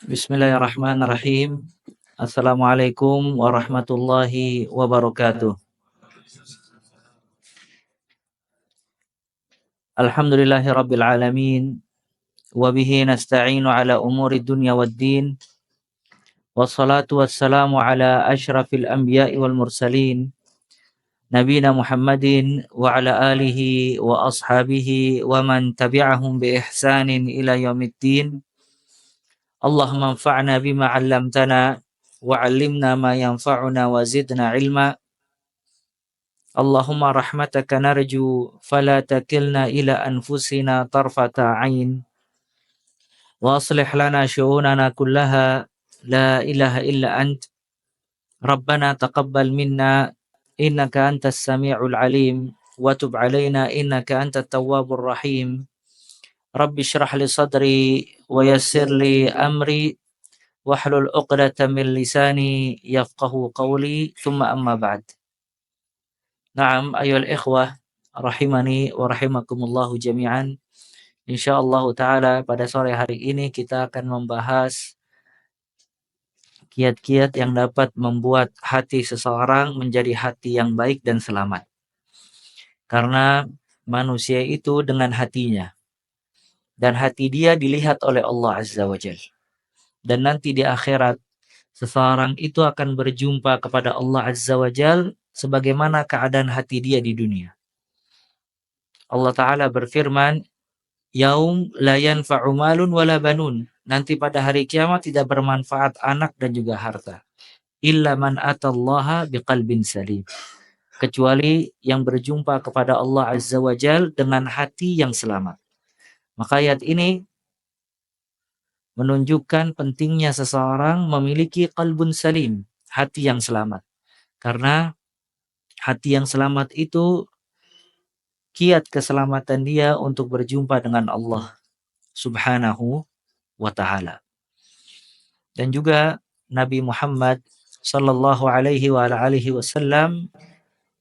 Bismillahirrahmanirrahim. Assalamualaikum warahmatullahi wabarakatuh. Alhamdulillahi rabbil alamin. Wabihi nasta'inu ala umuri dunya waddin. Wassalatu wassalamu ala ashrafil anbiya'i wal mursalin. Nabina Muhammadin wa ala alihi wa ashabihi wa man tabi'ahum bi ihsanin ila yaumiddin. Allahumma anfa'na bima 'allamtana wa 'allimna ma yanfa'una wa zidna ilma. Allahumma rahmataka narju fala takilna ila anfusina tarfata ain wa aslih lana syu'unana kullaha la ilaha illa ant Rabbana taqabbal minna innaka antas sami'ul alim wa tub alaina innaka antat tawwabur rahim. Rabbi shrah li sadri wa yassir li amri wahlul 'uqdatam min lisani yafqahu qawli thumma amma ba'd. Naam ayyuhal ikhwah rahimani wa rahimakumullahu jami'an. Insyaallah taala pada sore hari ini kita akan membahas kiat-kiat yang dapat membuat hati seseorang menjadi hati yang baik dan selamat. Karena manusia itu dengan hatinya, dan hati dia dilihat oleh Allah Azza wa Jalla. Dan nanti di akhirat seseorang itu akan berjumpa kepada Allah Azza wa Jalla sebagaimana keadaan hati dia di dunia. Allah Ta'ala berfirman, Yaum la yanfa'u malun wala banun. Nanti pada hari kiamat tidak bermanfaat anak dan juga harta. Illa man atallaha biqalbin salim. Kecuali yang berjumpa kepada Allah Azza wa Jal dengan hati yang selamat. Maka ayat ini menunjukkan pentingnya seseorang memiliki qalbun salim, hati yang selamat. Karena hati yang selamat itu kiat keselamatan dia untuk berjumpa dengan Allah Subhanahu wa ta'ala. Dan juga Nabi Muhammad sallallahu alaihi wa alihi wasallam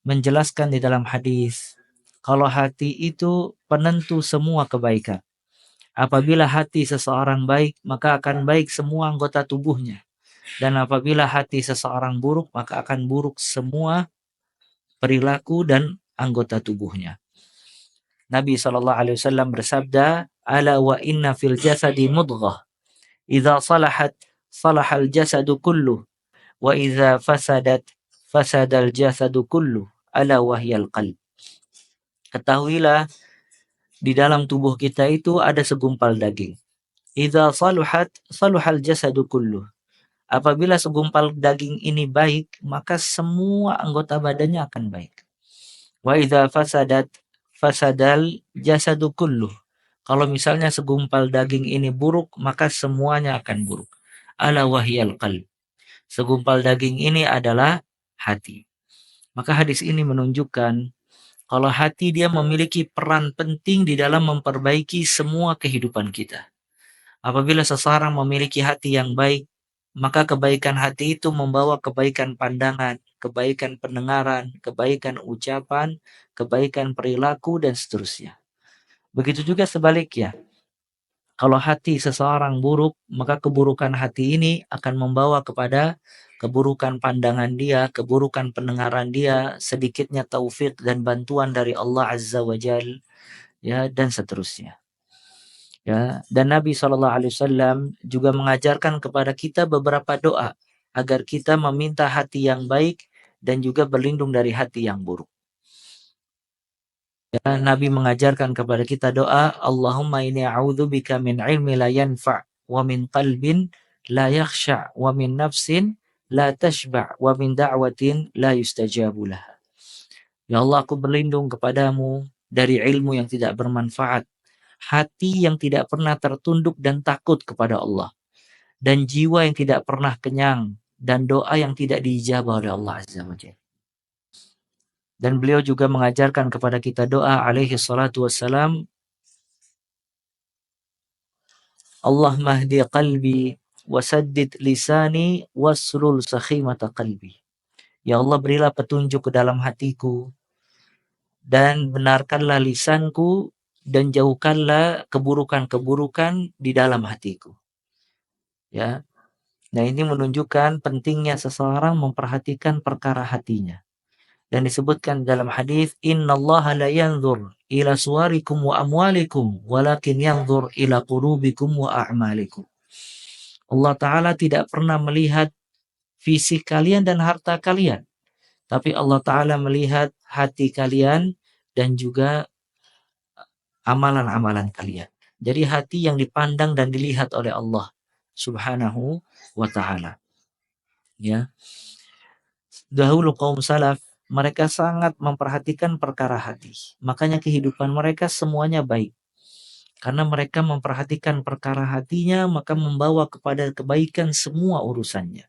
menjelaskan di dalam hadis, kalau hati itu penentu semua kebaikan. Apabila hati seseorang baik, maka akan baik semua anggota tubuhnya. Dan apabila hati seseorang buruk, maka akan buruk semua perilaku dan anggota tubuhnya. Nabi SAW bersabda, Ala wa inna fil jasadi mudghah. Idza salahat, salahal jasadu kulluh. Wa idza fasadat, fasadal jasadu kulluh. Ala wahyal qalb. Ketahuilah, di dalam tubuh kita itu ada segumpal daging. Idza saluhat, saluhal jasadu kulluh. Apabila segumpal daging ini baik, maka semua anggota badannya akan baik. Wa idza fasadat, fasadal jasadu kulluh. Kalau misalnya segumpal daging ini buruk, maka semuanya akan buruk. Ala wahyal qalb. Segumpal daging ini adalah hati. Maka hadis ini menunjukkan kalau hati dia memiliki peran penting di dalam memperbaiki semua kehidupan kita. Apabila seseorang memiliki hati yang baik, maka kebaikan hati itu membawa kebaikan pandangan, kebaikan pendengaran, kebaikan ucapan, kebaikan perilaku, dan seterusnya. Begitu juga sebaliknya. Kalau hati seseorang buruk, maka keburukan hati ini akan membawa kepada keburukan pandangan dia, keburukan pendengaran dia, sedikitnya taufik dan bantuan dari Allah Azza wa Jal, ya, dan seterusnya. Ya, dan Nabi SAW juga mengajarkan kepada kita beberapa doa agar kita meminta hati yang baik dan juga berlindung dari hati yang buruk. Ya, Nabi mengajarkan kepada kita doa, Allahumma inni a'udzubika min ilmi la yanfa' wa min qalbin la yakhsha' wa min nafsin la tashba' wa min da'watin la yustajabu laha. Ya Allah, aku berlindung kepadamu dari ilmu yang tidak bermanfaat, hati yang tidak pernah tertunduk dan takut kepada Allah, dan jiwa yang tidak pernah kenyang, dan doa yang tidak diijabah oleh Allah Azza wa Jalla. Dan beliau juga mengajarkan kepada kita doa alaihi salatu wassalam, Allah mahdi qalbi wasaddid lisani wasrul sakhimata qalbi. Ya Allah, berilah petunjuk ke dalam hatiku dan benarkanlah lisanku dan jauhkanlah keburukan-keburukan di dalam hatiku. Ya. Nah, ini menunjukkan pentingnya seseorang memperhatikan perkara hatinya. Dan disebutkan dalam hadis, innallaha la yanzur ila suwarikum wa amwalikum walakin yanzur ila qulubikum wa a'malikum. Allah Ta'ala tidak pernah melihat fisik kalian dan harta kalian, tapi Allah Ta'ala melihat hati kalian dan juga amalan-amalan kalian. Jadi hati yang dipandang dan dilihat oleh Allah Subhanahu wa Ta'ala. Ya. Dahulu kaum salaf, mereka sangat memperhatikan perkara hati. Makanya kehidupan mereka semuanya baik. Karena mereka memperhatikan perkara hatinya, maka membawa kepada kebaikan semua urusannya.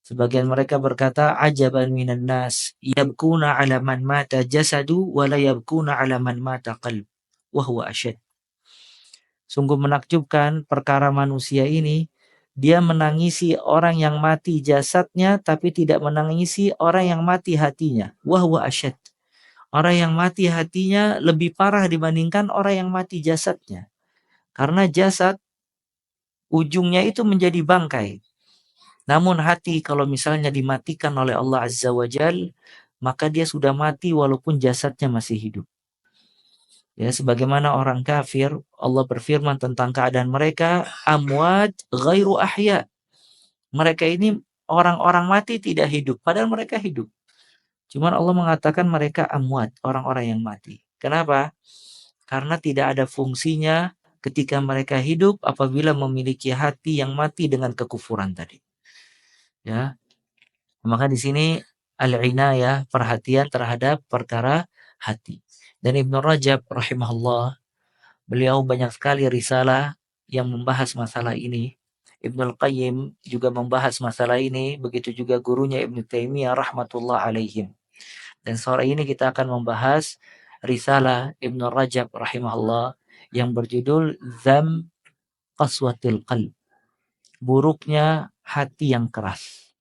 Sebagian mereka berkata, ajaban minan nas, yabkuna ala man mata jasadu, wala yabkuna ala man mata qalb, wahuwa asyad. Sungguh menakjubkan perkara manusia ini, dia menangisi orang yang mati jasadnya, tapi tidak menangisi orang yang mati hatinya. Wahuwa asyad. Orang yang mati hatinya lebih parah dibandingkan orang yang mati jasadnya. Karena jasad ujungnya itu menjadi bangkai. Namun hati kalau misalnya dimatikan oleh Allah Azza wa Jal, maka dia sudah mati walaupun jasadnya masih hidup. Ya, sebagaimana orang kafir, Allah berfirman tentang keadaan mereka, amwat ghairu ahya. Mereka ini orang-orang mati tidak hidup, padahal mereka hidup. Cuman Allah mengatakan mereka amwat, orang-orang yang mati. Kenapa? Karena tidak ada fungsinya ketika mereka hidup apabila memiliki hati yang mati dengan kekufuran tadi. Ya, maka di sini al-inayah, perhatian terhadap perkara hati. Dan Ibnu Rajab rahimahullah, beliau banyak sekali risalah yang membahas masalah ini. Ibnul Qayyim juga membahas masalah ini, begitu juga gurunya Ibnu Taimiyah rahmatullah alaihim. Dan sore ini kita akan membahas risalah Ibnu Rajab rahimahullah yang berjudul Dzam Qaswatil Qalb. Buruknya hati yang keras.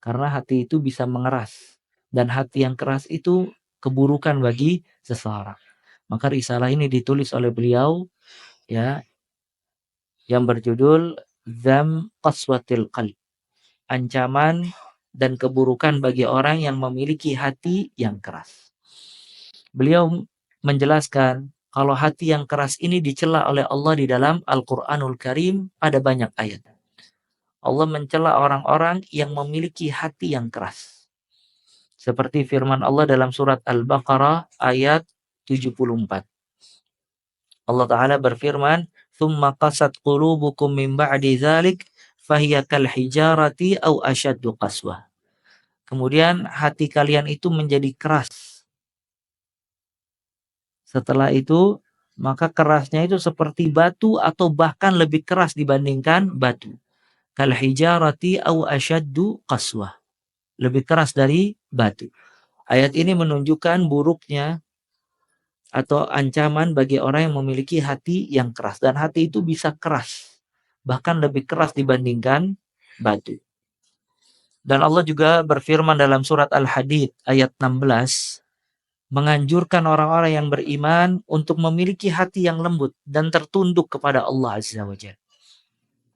Karena hati itu bisa mengeras. Dan hati yang keras itu keburukan bagi seseorang. Maka risalah ini ditulis oleh beliau ya, yang berjudul Dzam Qaswatil Qalb. Ancaman dan keburukan bagi orang yang memiliki hati yang keras. Beliau menjelaskan kalau hati yang keras ini dicela oleh Allah di dalam Al-Qur'anul Karim, ada banyak ayat. Allah mencela orang-orang yang memiliki hati yang keras. Seperti firman Allah dalam surat Al-Baqarah ayat 74. Allah Ta'ala berfirman, "Tsumma qasat qulubukum min ba'di dzalik fahiya kal hijarati aw ashaddu qaswah." Kemudian hati kalian itu menjadi keras. Setelah itu, maka kerasnya itu seperti batu atau bahkan lebih keras dibandingkan batu. Kal hijarati aw ashaddu qaswah. Lebih keras dari batu. Ayat ini menunjukkan buruknya atau ancaman bagi orang yang memiliki hati yang keras. Dan hati itu bisa keras. Bahkan lebih keras dibandingkan batu. Dan Allah juga berfirman dalam surat Al-Hadid ayat 16. Menganjurkan orang-orang yang beriman untuk memiliki hati yang lembut dan tertunduk kepada Allah Azza wa Jalla.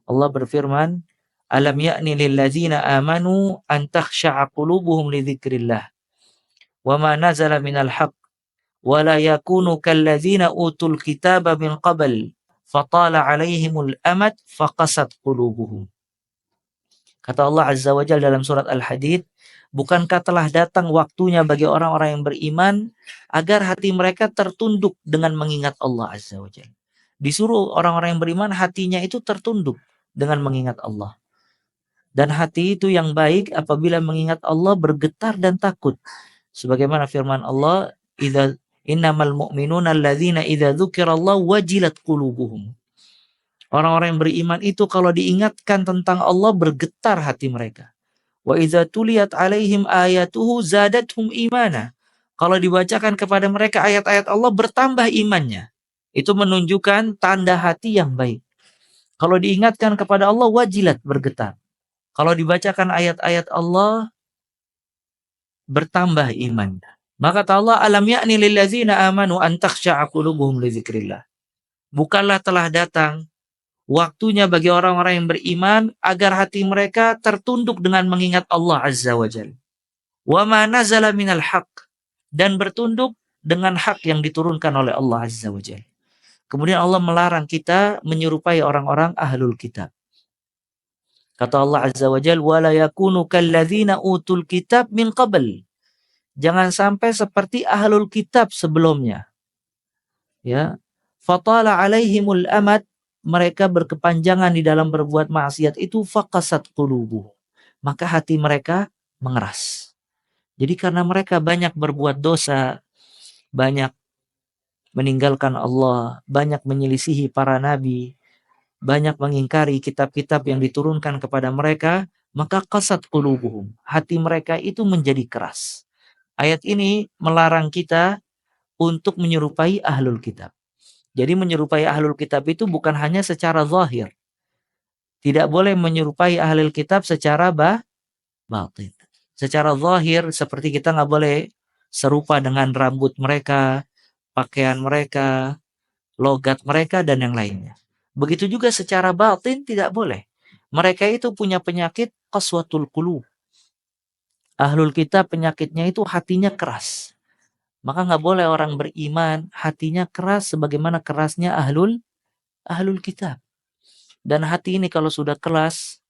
Allah berfirman, "Alam ya'ni lilladzina amanu an takhsha'a qulubuhum li dzikrillah wa ma nazala minal haqq wa la yakunu kalladzina utul kitaba min qabl fatala 'alaihimul amad faqasat qulubuhum." Kata Allah Azza wa Jalla dalam surat Al-Hadid, bukankah telah datang waktunya bagi orang-orang yang beriman agar hati mereka tertunduk dengan mengingat Allah Azza wa Jalla. Disuruh orang-orang yang beriman hatinya itu tertunduk dengan mengingat Allah. Dan hati itu yang baik apabila mengingat Allah bergetar dan takut. Sebagaimana firman Allah, "Idza innamal mu'minuna alladzina idza dzukirallahu wajilat qulubuhum." Orang-orang yang beriman itu kalau diingatkan tentang Allah bergetar hati mereka. Wa idza tuliyat alaihim ayatuhu zadatuhum imana. Kalau dibacakan kepada mereka ayat-ayat Allah bertambah imannya. Itu menunjukkan tanda hati yang baik. Kalau diingatkan kepada Allah wajilat bergetar. Kalau dibacakan ayat-ayat Allah bertambah iman. Maka kata Allah, alam ya'ni lillazina amanu an takhsha'a qulubuhum li dzikrillah. Bukanlah telah datang Waktunya bagi orang-orang yang beriman agar hati mereka tertunduk dengan mengingat Allah Azza wa Jalla. Wa ma nazala minal haq, dan bertunduk dengan hak yang diturunkan oleh Allah Azza wa Jalla. Kemudian Allah melarang kita menyerupai orang-orang ahlul kitab. Kata Allah Azza wa Jalla, "Wa la yakunu kalladzina utul kitab min qabl." Jangan sampai seperti ahlul kitab sebelumnya. Ya. Fatala alaihimul amad, mereka berkepanjangan di dalam berbuat maksiat itu, faqasat qulubuhum, maka hati mereka mengeras. Jadi karena mereka banyak berbuat dosa, banyak meninggalkan Allah, banyak menyelisihi para nabi, banyak mengingkari kitab-kitab yang diturunkan kepada mereka, maka qasat qulubuhum, hati mereka itu menjadi keras. Ayat ini melarang kita untuk menyerupai ahlul kitab. Jadi menyerupai ahlul kitab itu bukan hanya secara zahir. Tidak boleh menyerupai ahlul kitab secara batin. Secara zahir seperti kita nggak boleh serupa dengan rambut mereka, pakaian mereka, logat mereka, dan yang lainnya. Begitu juga secara batin tidak boleh. Mereka itu punya penyakit qaswatul qulub. Ahlul kitab penyakitnya itu hatinya keras. Maka nggak boleh orang beriman hatinya keras sebagaimana kerasnya ahlul kitab. Dan hati ini kalau sudah keras,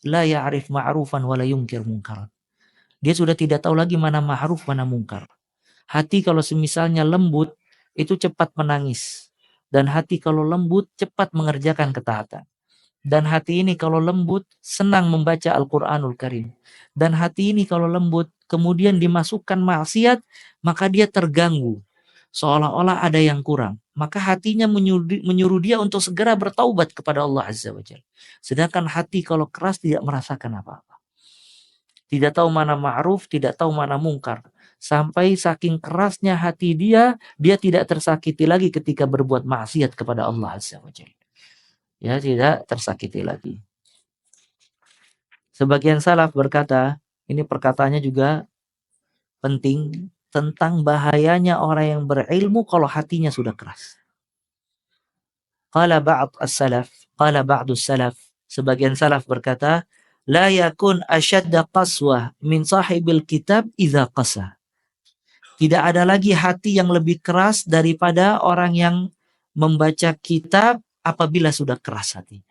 la ya'rif ma'rufan wa la yunkir munkaran. Dia sudah tidak tahu lagi mana ma'ruf, mana mungkar. Hati kalau semisalnya lembut, itu cepat menangis. Dan hati kalau lembut, cepat mengerjakan ketaatan. Dan hati ini kalau lembut, senang membaca Al-Quranul Karim. Dan hati ini kalau lembut, kemudian dimasukkan maksiat, maka dia terganggu. Seolah-olah ada yang kurang. Maka hatinya menyuruh dia untuk segera bertaubat kepada Allah Azza wa Jalla. Sedangkan hati kalau keras tidak merasakan apa-apa. Tidak tahu mana ma'ruf, tidak tahu mana mungkar. Sampai saking kerasnya hati dia tidak tersakiti lagi ketika berbuat maksiat kepada Allah Azza wa Jalla. Ya, tidak tersakiti lagi. Sebagian salaf berkata, ini perkataannya juga penting, tentang bahayanya orang yang berilmu kalau hatinya sudah keras. Qala ba'dus salaf, sebagian salaf berkata, la yakun asyadda qaswah min sahibil kitab idza qasa. Tidak ada lagi hati yang lebih keras daripada orang yang membaca kitab apabila sudah keras hatinya.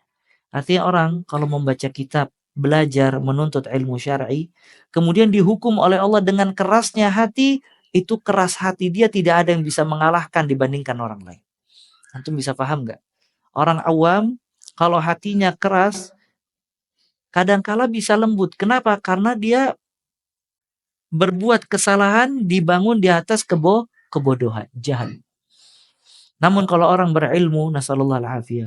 Artinya orang kalau membaca kitab, belajar, menuntut ilmu syar'i, kemudian dihukum oleh Allah dengan kerasnya hati, itu keras hati dia tidak ada yang bisa mengalahkan dibandingkan orang lain. Antum bisa paham nggak? Orang awam kalau hatinya keras, kadangkala bisa lembut. Kenapa? Karena dia berbuat kesalahan dibangun di atas kebodohan, jahil. Namun kalau orang berilmu, nasallallahu alaihi,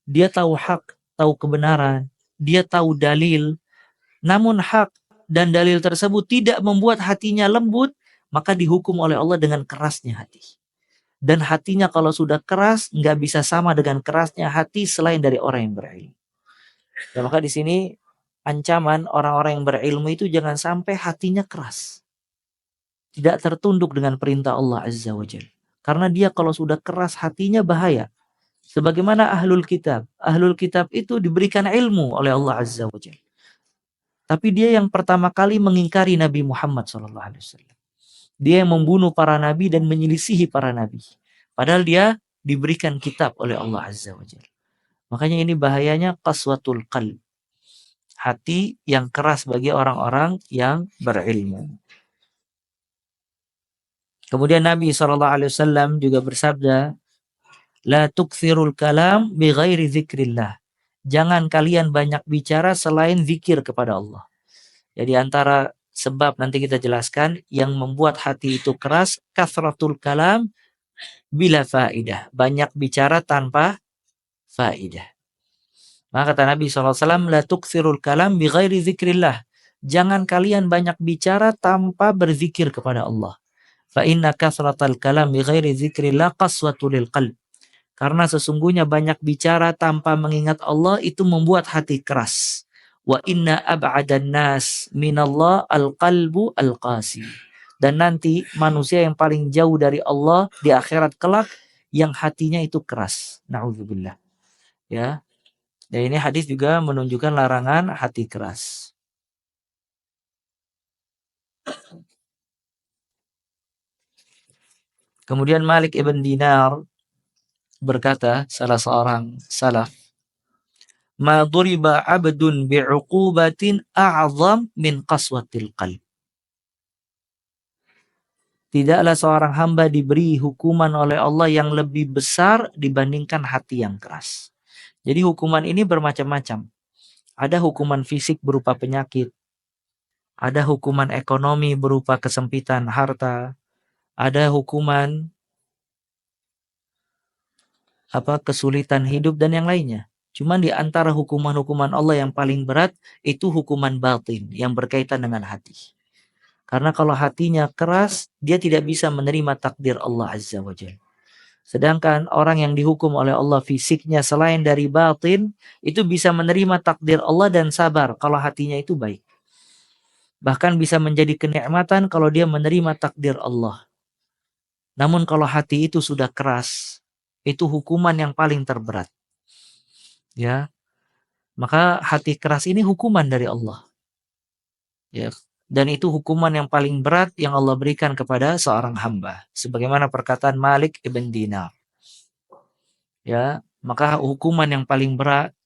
dia tahu hak, tahu kebenaran, dia tahu dalil, namun hak dan dalil tersebut tidak membuat hatinya lembut, maka dihukum oleh Allah dengan kerasnya hati. Dan hatinya kalau sudah keras, nggak bisa sama dengan kerasnya hati selain dari orang yang berilmu. Ya, maka di sini ancaman orang-orang yang berilmu itu jangan sampai hatinya keras. Tidak tertunduk dengan perintah Allah Azza wa Jalla. Karena dia kalau sudah keras hatinya bahaya. Sebagaimana ahlul kitab. Ahlul kitab itu diberikan ilmu oleh Allah Azza wa Jalla. Tapi dia yang pertama kali mengingkari Nabi Muhammad SAW. Dia yang membunuh para nabi dan menyelisihi para nabi. Padahal dia diberikan kitab oleh Allah Azza wa Jalla. Makanya ini bahayanya qaswatul qalb. Hati yang keras bagi orang-orang yang berilmu. Kemudian Nabi SAW juga bersabda, la tukthirul kalam bi ghairi zikrillah. Jangan kalian banyak bicara selain zikir kepada Allah. Jadi antara sebab nanti kita jelaskan yang membuat hati itu keras, kathratul kalam bila faidah. Banyak bicara tanpa faidah. Maka kata Nabi SAW, la tukthirul kalam bi ghairi zikrillah. Jangan kalian banyak bicara tanpa berzikir kepada Allah. Fa inna kathratal kalam bi ghairi zikrillah qaswatul qalb. Karena sesungguhnya banyak bicara tanpa mengingat Allah itu membuat hati keras. Wa inna ab'adan nas minallah al-qalbu al-qasi. Dan nanti manusia yang paling jauh dari Allah di akhirat kelak yang hatinya itu keras. Na'udzubillah. Ya. Dan ini hadis juga menunjukkan larangan hati keras. Kemudian Malik ibn Dinar berkata, salah seorang salaf, "Ma duriba 'abdun bi'uqubatin a'zam min qaswatil qalb." Tidaklah seorang hamba diberi hukuman oleh Allah yang lebih besar dibandingkan hati yang keras. Jadi hukuman ini bermacam-macam. Ada hukuman fisik berupa penyakit, ada hukuman ekonomi berupa kesempitan harta, ada hukuman kesulitan hidup dan yang lainnya. Cuman di antara hukuman-hukuman Allah yang paling berat itu hukuman batin yang berkaitan dengan hati. Karena kalau hatinya keras, dia tidak bisa menerima takdir Allah Azza wa Jalla. Sedangkan orang yang dihukum oleh Allah fisiknya selain dari batin, itu bisa menerima takdir Allah dan sabar kalau hatinya itu baik. Bahkan bisa menjadi kenikmatan kalau dia menerima takdir Allah. Namun kalau hati itu sudah keras, itu hukuman yang paling terberat. Ya, maka hati keras ini hukuman dari Allah. Ya, dan itu hukuman yang paling berat yang Allah berikan kepada seorang hamba. Sebagaimana perkataan Malik ibn Dinar. Ya, maka hukuman yang paling berat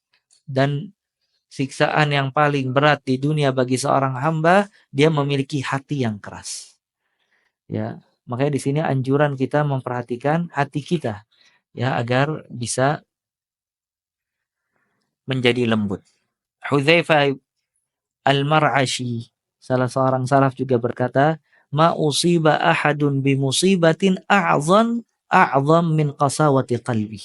dan siksaan yang paling berat di dunia bagi seorang hamba, dia memiliki hati yang keras. Ya, makanya di sini anjuran kita memperhatikan hati kita, ya, agar bisa menjadi lembut. Hudzaifah Al-Mar'ashi, salah seorang salaf juga berkata, "Ma usiba ahadun bi musibatin a'zam min qasawati qalbi."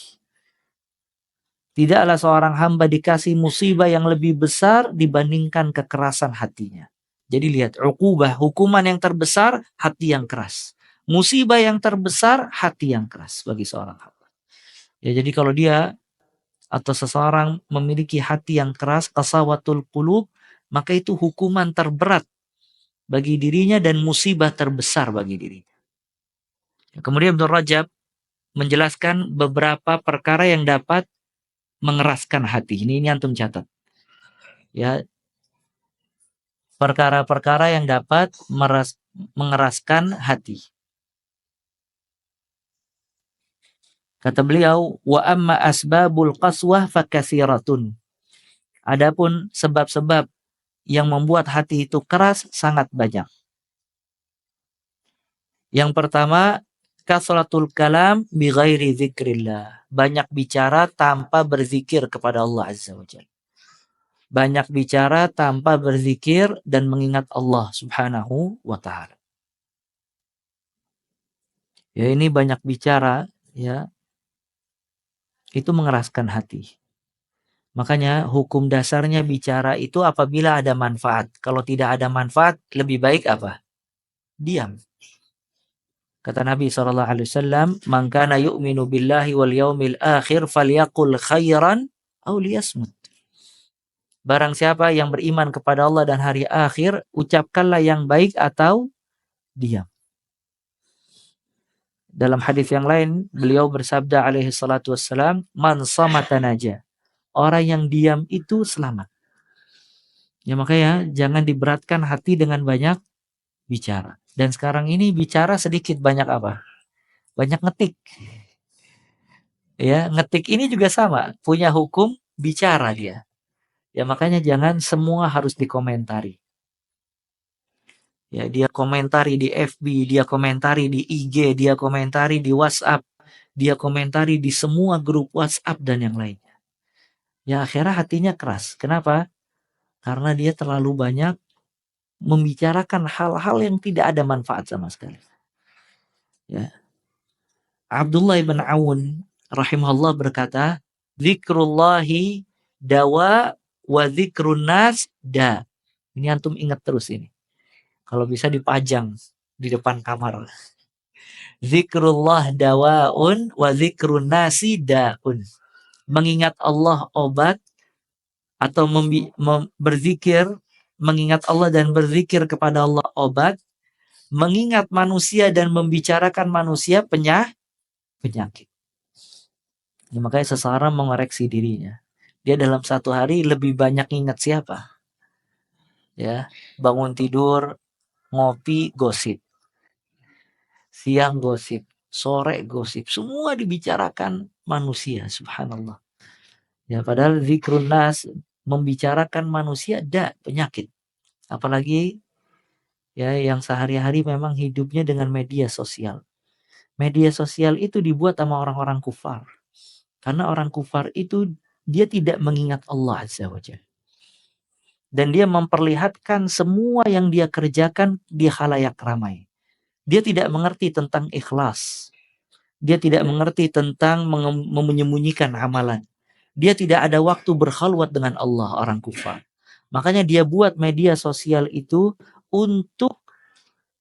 Tidaklah seorang hamba dikasih musibah yang lebih besar dibandingkan kekerasan hatinya. Jadi lihat, uqubah, hukuman yang terbesar, hati yang keras. Musibah yang terbesar, hati yang keras bagi seorang hamba. Ya, jadi kalau dia atau seseorang memiliki hati yang keras, qasawatul qulub, maka itu hukuman terberat bagi dirinya dan musibah terbesar bagi dirinya. Kemudian Ibnu Rajab menjelaskan beberapa perkara yang dapat mengeraskan hati. Ini antum catat. Ya, perkara-perkara yang dapat mengeraskan hati. Kata beliau, wa amma asbabul qaswah fakathiratun. Adapun sebab-sebab yang membuat hati itu keras sangat banyak. Yang pertama, kasratul kalam bi ghairi dzikrillah. Banyak bicara tanpa berzikir kepada Allah Azza wa Jalla. Banyak bicara tanpa berzikir dan mengingat Allah Subhanahu wa taala. Ya, ini banyak bicara, ya. Itu mengeraskan hati. Makanya hukum dasarnya bicara itu apabila ada manfaat. Kalau tidak ada manfaat, lebih baik apa? Diam. Kata Nabi SAW, "Man kana yu'minu billahi wal yaumil akhir falyaqul khairan aw liyasmut." Barang siapa yang beriman kepada Allah dan hari akhir, ucapkanlah yang baik atau diam. Dalam hadis yang lain, beliau bersabda alaihi salatu wassalam, "Man samata naja." Orang yang diam itu selamat. Ya, makanya jangan diberatkan hati dengan banyak bicara. Dan sekarang ini bicara sedikit, banyak apa? Banyak ngetik. Ya, ngetik ini juga sama, punya hukum bicara dia. Ya, makanya jangan semua harus dikomentari. Ya, dia komentari di FB, dia komentari di IG, dia komentari di WhatsApp, dia komentari di semua grup WhatsApp dan yang lainnya. Ya, akhirnya hatinya keras. Kenapa? Karena dia terlalu banyak membicarakan hal-hal yang tidak ada manfaat sama sekali. Ya. Abdullah bin Aun rahimahullah berkata, "Zikrullahi dawa wa zikrun nas da." Ini antum ingat terus ini. Kalau bisa dipajang di depan kamar. Zikrullah dawaun wa zikrun nasi daun. Mengingat Allah obat atau berzikir, mengingat Allah dan berzikir kepada Allah obat, mengingat manusia dan membicarakan manusia penyakit. Ya, makanya seseorang mengoreksi dirinya. Dia dalam satu hari lebih banyak ingat siapa? Ya, bangun tidur, ngopi, gosip. Siang gosip, sore gosip. Semua dibicarakan manusia, subhanallah. Ya, padahal zikrun nas, membicarakan manusia, penyakit. Apalagi ya yang sehari-hari memang hidupnya dengan media sosial. Media sosial itu dibuat sama orang-orang kufar. Karena orang kufar itu dia tidak mengingat Allah Azza wa Jalla. Dan dia memperlihatkan semua yang dia kerjakan di khalayak ramai. Dia tidak mengerti tentang ikhlas. Dia tidak mengerti tentang menyembunyikan amalan. Dia tidak ada waktu berkhalwat dengan Allah, orang kufar. Makanya dia buat media sosial itu untuk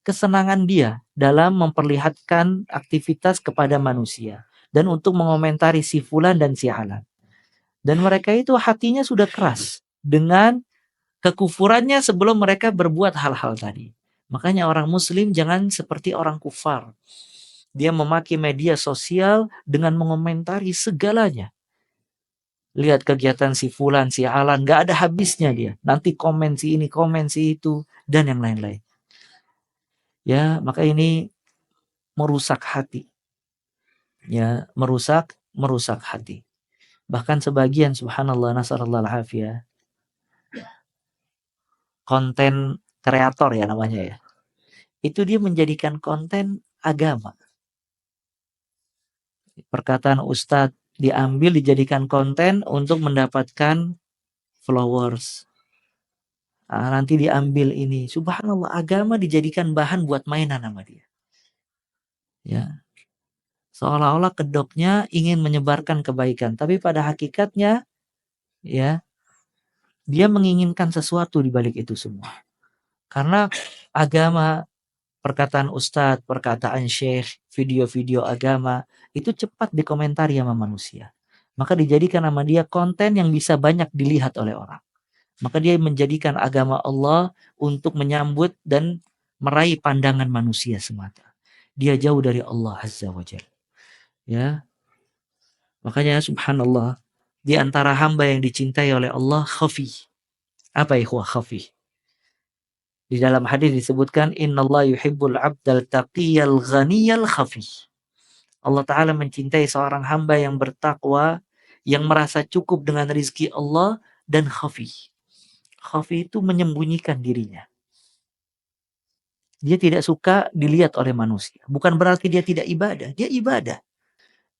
kesenangan dia dalam memperlihatkan aktivitas kepada manusia. Dan untuk mengomentari si fulan dan si alan. Dan mereka itu hatinya sudah keras dengan kekufurannya sebelum mereka berbuat hal-hal tadi. Makanya orang muslim jangan seperti orang kufar. Dia memakai media sosial dengan mengomentari segalanya. Lihat kegiatan si fulan, si alan, gak ada habisnya dia. Nanti komen si ini, komen si itu, dan yang lain-lain. Ya, maka ini merusak hati. Ya, merusak hati. Bahkan sebagian, subhanallah, nasarallah al-hafiyah, konten kreator ya namanya ya. Itu dia menjadikan konten agama. Perkataan ustadz diambil dijadikan konten untuk mendapatkan followers. Nanti diambil ini. Subhanallah, agama dijadikan bahan buat mainan sama dia. Ya. Seolah-olah kedoknya ingin menyebarkan kebaikan, tapi pada hakikatnya ya, dia menginginkan sesuatu di balik itu semua. Karena agama, perkataan ustadz, perkataan syekh, video-video agama itu cepat dikomentari sama manusia. Maka dijadikan sama dia konten yang bisa banyak dilihat oleh orang. Maka dia menjadikan agama Allah untuk menyambut dan meraih pandangan manusia semata. Dia jauh dari Allah Azza wa Jalla. Ya. Makanya subhanallah, di antara hamba yang dicintai oleh Allah khafi. Apa ikhwah khafi? Di dalam hadis disebutkan innallaha yuhibbul 'abdal taqiyal ghaniyal khafi. Allah Ta'ala mencintai seorang hamba yang bertakwa, yang merasa cukup dengan rizki Allah, dan khafi. Khafi itu menyembunyikan dirinya. Dia tidak suka dilihat oleh manusia. Bukan berarti dia tidak ibadah. Dia ibadah.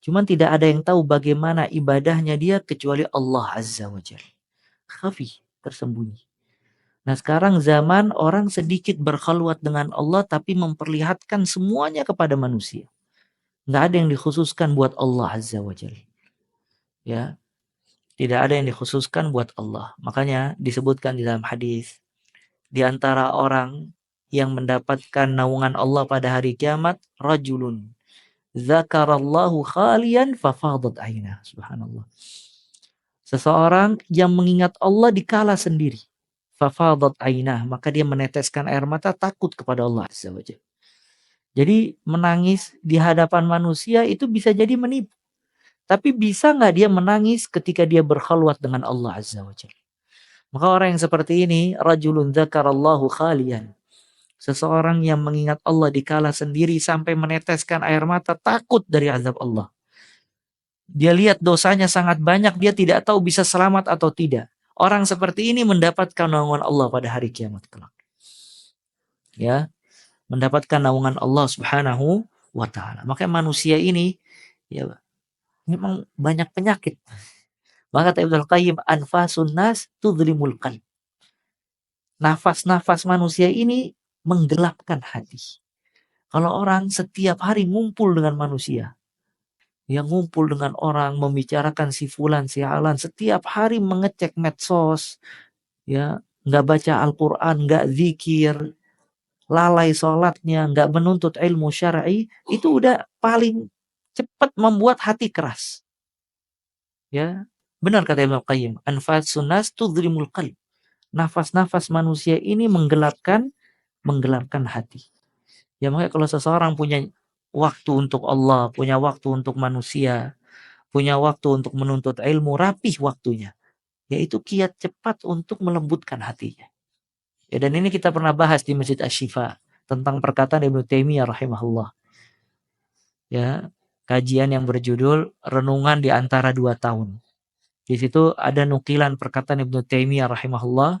Cuman tidak ada yang tahu bagaimana ibadahnya dia kecuali Allah Azza wa Jalla. Khafi, tersembunyi. Nah sekarang zaman orang sedikit berkhalwat dengan Allah tapi memperlihatkan semuanya kepada manusia. Nggak ada yang dikhususkan buat Allah Azza wa Jalla. Ya, tidak ada yang dikhususkan buat Allah. Makanya disebutkan di dalam hadis, di antara orang yang mendapatkan naungan Allah pada hari kiamat, rajulun zakarallahu khalian fafadat ainah. Subhanallah. Seseorang yang mengingat Allah dikala sendiri. Fafadat ainah, maka dia meneteskan air mata takut kepada Allah Azza wa Jalla. Jadi menangis di hadapan manusia itu bisa jadi menipu. Tapi bisa nggak dia menangis ketika dia berkhalwat dengan Allah Azza wa Jalla? Maka orang yang seperti ini, rajulun dzakarallahu khalian. Seseorang yang mengingat Allah dikala sendiri sampai meneteskan air mata takut dari azab Allah. Dia lihat dosanya sangat banyak, dia tidak tahu bisa selamat atau tidak. Orang seperti ini mendapatkan naungan Allah pada hari kiamat kelak. Ya, mendapatkan naungan Allah Subhanahu wa taala. Makanya manusia ini ya memang banyak penyakit. Maka kata Ibnu Qayyim, anfasun nas tudlimul qalb. Nafas-nafas manusia ini menggelapkan hati. Kalau orang setiap hari ngumpul dengan manusia, yang ngumpul dengan orang, membicarakan si fulan, si alan, setiap hari mengecek medsos, ya, nggak baca Al-Quran, nggak zikir, lalai sholatnya, nggak menuntut ilmu syar'i, itu udah paling cepat membuat hati keras. Ya, benar kata Ibnu Qayyim, anfasun nas tudlimul qalb. Nafas-nafas manusia ini menggelapkan hati. Ya makanya kalau seseorang punya waktu untuk Allah, punya waktu untuk manusia, punya waktu untuk menuntut ilmu, rapih waktunya, yaitu kiat cepat untuk melembutkan hatinya. Ya, dan ini kita pernah bahas di Masjid Asy-Syifa tentang perkataan Ibnu Taimiyah rahimahullah. Ya, kajian yang berjudul Renungan di Antara Dua Tahun. Di situ ada nukilan perkataan Ibnu Taimiyah rahimahullah,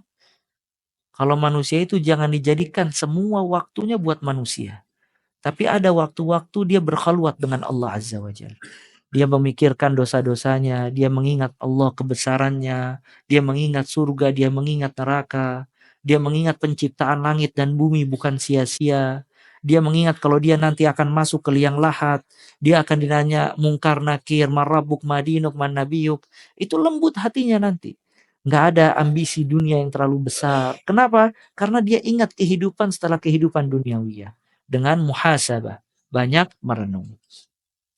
kalau manusia itu jangan dijadikan semua waktunya buat manusia. Tapi ada waktu-waktu dia berkhalwat dengan Allah Azza wa Jalla. Dia memikirkan dosa-dosanya, dia mengingat Allah kebesarannya, dia mengingat surga, dia mengingat neraka, dia mengingat penciptaan langit dan bumi bukan sia-sia. Dia mengingat kalau dia nanti akan masuk ke liang lahat, dia akan ditanya mungkar nakir, marabuk madinuk man nabiyuk. Itu lembut hatinya nanti. Nggak ada ambisi dunia yang terlalu besar. Kenapa? Karena dia ingat kehidupan setelah kehidupan duniawi dengan muhasabah, banyak merenung.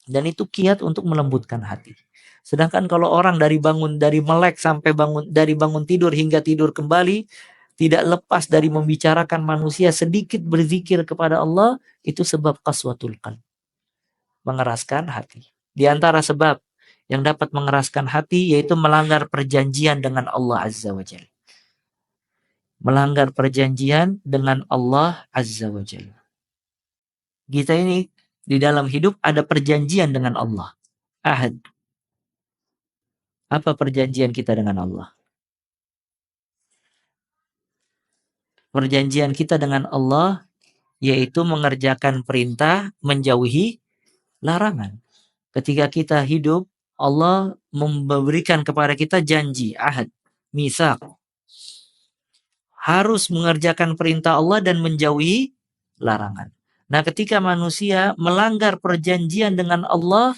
Dan itu kiat untuk melembutkan hati. Sedangkan kalau orang dari melek sampai bangun tidur hingga tidur kembali, tidak lepas dari membicarakan manusia, sedikit berzikir kepada Allah, itu sebab qaswatul qalb, mengeraskan hati. Di antara sebab yang dapat mengeraskan hati yaitu melanggar perjanjian dengan Allah Azza wa Jalla. Melanggar perjanjian dengan Allah Azza wa Jalla. Kita ini di dalam hidup ada perjanjian dengan Allah. Ahad. Apa perjanjian kita dengan Allah? Perjanjian kita dengan Allah yaitu mengerjakan perintah, menjauhi larangan. Ketika kita hidup, Allah memberikan kepada kita janji, ahad, mitsaq. Harus mengerjakan perintah Allah dan menjauhi larangan. Nah, ketika manusia melanggar perjanjian dengan Allah,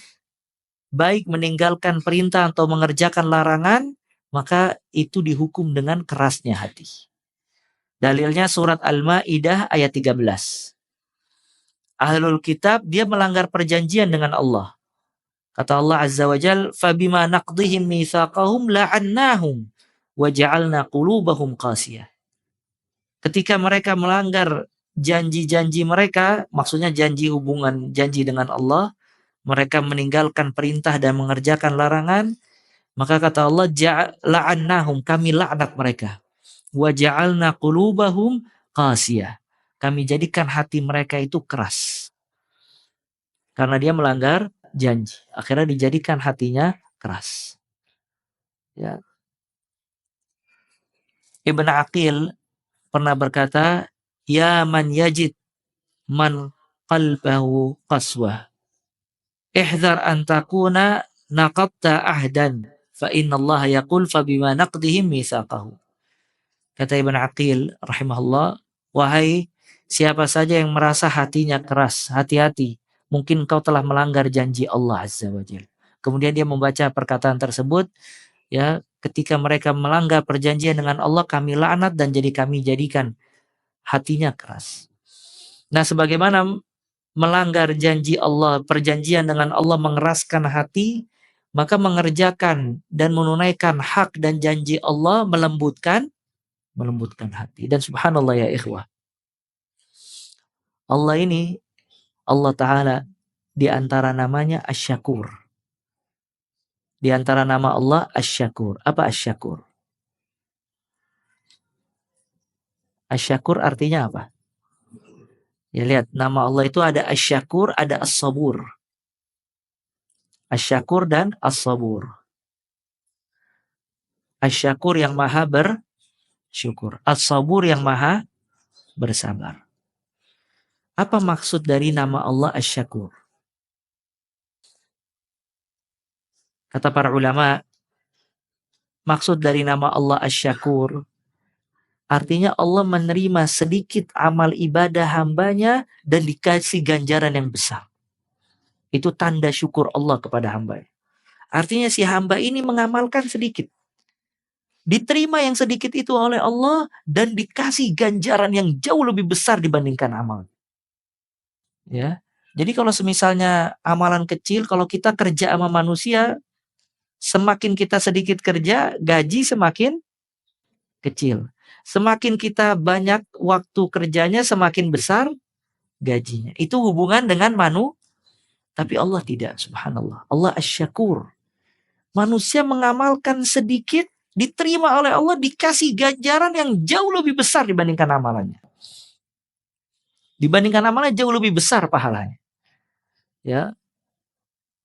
baik meninggalkan perintah atau mengerjakan larangan, maka itu dihukum dengan kerasnya hati. Dalilnya surat Al-Maidah ayat 13. Ahlul kitab dia melanggar perjanjian dengan Allah. Kata Allah Azza wa Jal, "Fabima naqdihim mitsaqahum la'annahum wa ja'alna qulubahum qasiyah." Ketika mereka melanggar janji-janji mereka, maksudnya janji dengan Allah, mereka meninggalkan perintah dan mengerjakan larangan, maka kata Allah, la'annahum, kami laknat mereka. Wa ja'alna qulubahum qasiyah. Kami jadikan hati mereka itu keras. Karena dia melanggar janji. Akhirnya dijadikan hatinya keras. Ya. Ibn Aqil pernah berkata, "Ya man yajid man qalbahu qaswah. Ihzar an takuna naqatta ahdan. Fa inna Allah yaqul fa bima naqdihim mitsaqahu." Kata Ibn Aqil rahimahullah, wahai siapa saja yang merasa hatinya keras, hati-hati. Mungkin kau telah melanggar janji Allah Azza wa Jalla. Kemudian dia membaca perkataan tersebut, ya, ketika mereka melanggar perjanjian dengan Allah, kami laknat dan kami jadikan hatinya keras. Nah, sebagaimana melanggar janji Allah, perjanjian dengan Allah mengeraskan hati, maka mengerjakan dan menunaikan hak dan janji Allah melembutkan hati. Dan subhanallah ya ikhwah, Allah Ta'ala di antara namanya Asy-Syakur. Di antara nama Allah Asy-Syakur. Apa Asy-Syakur? Asy-Syakur artinya apa? Ya lihat, nama Allah itu ada Asy-Syakur, ada As-Sabur. Asy-Syakur dan As-Sabur. Asy-Syakur yang maha bersyukur. As-Sabur yang maha bersabar. Apa maksud dari nama Allah Asy-Syakur? Kata para ulama, maksud dari nama Allah Asy-Syakur, artinya Allah menerima sedikit amal ibadah hambanya dan dikasih ganjaran yang besar. Itu tanda syukur Allah kepada hamba. Artinya si hamba ini mengamalkan sedikit. Diterima yang sedikit itu oleh Allah dan dikasih ganjaran yang jauh lebih besar dibandingkan amal. Ya. Jadi kalau semisalnya amalan kecil, kalau kita kerja sama manusia, semakin kita sedikit kerja, gaji semakin kecil. Semakin kita banyak waktu kerjanya, semakin besar gajinya. Itu hubungan dengan tapi Allah tidak, subhanallah. Allah Asy-Syakur. Manusia mengamalkan sedikit, diterima oleh Allah, dikasih ganjaran yang jauh lebih besar dibandingkan amalannya. Dibandingkan amalannya jauh lebih besar pahalanya. Ya,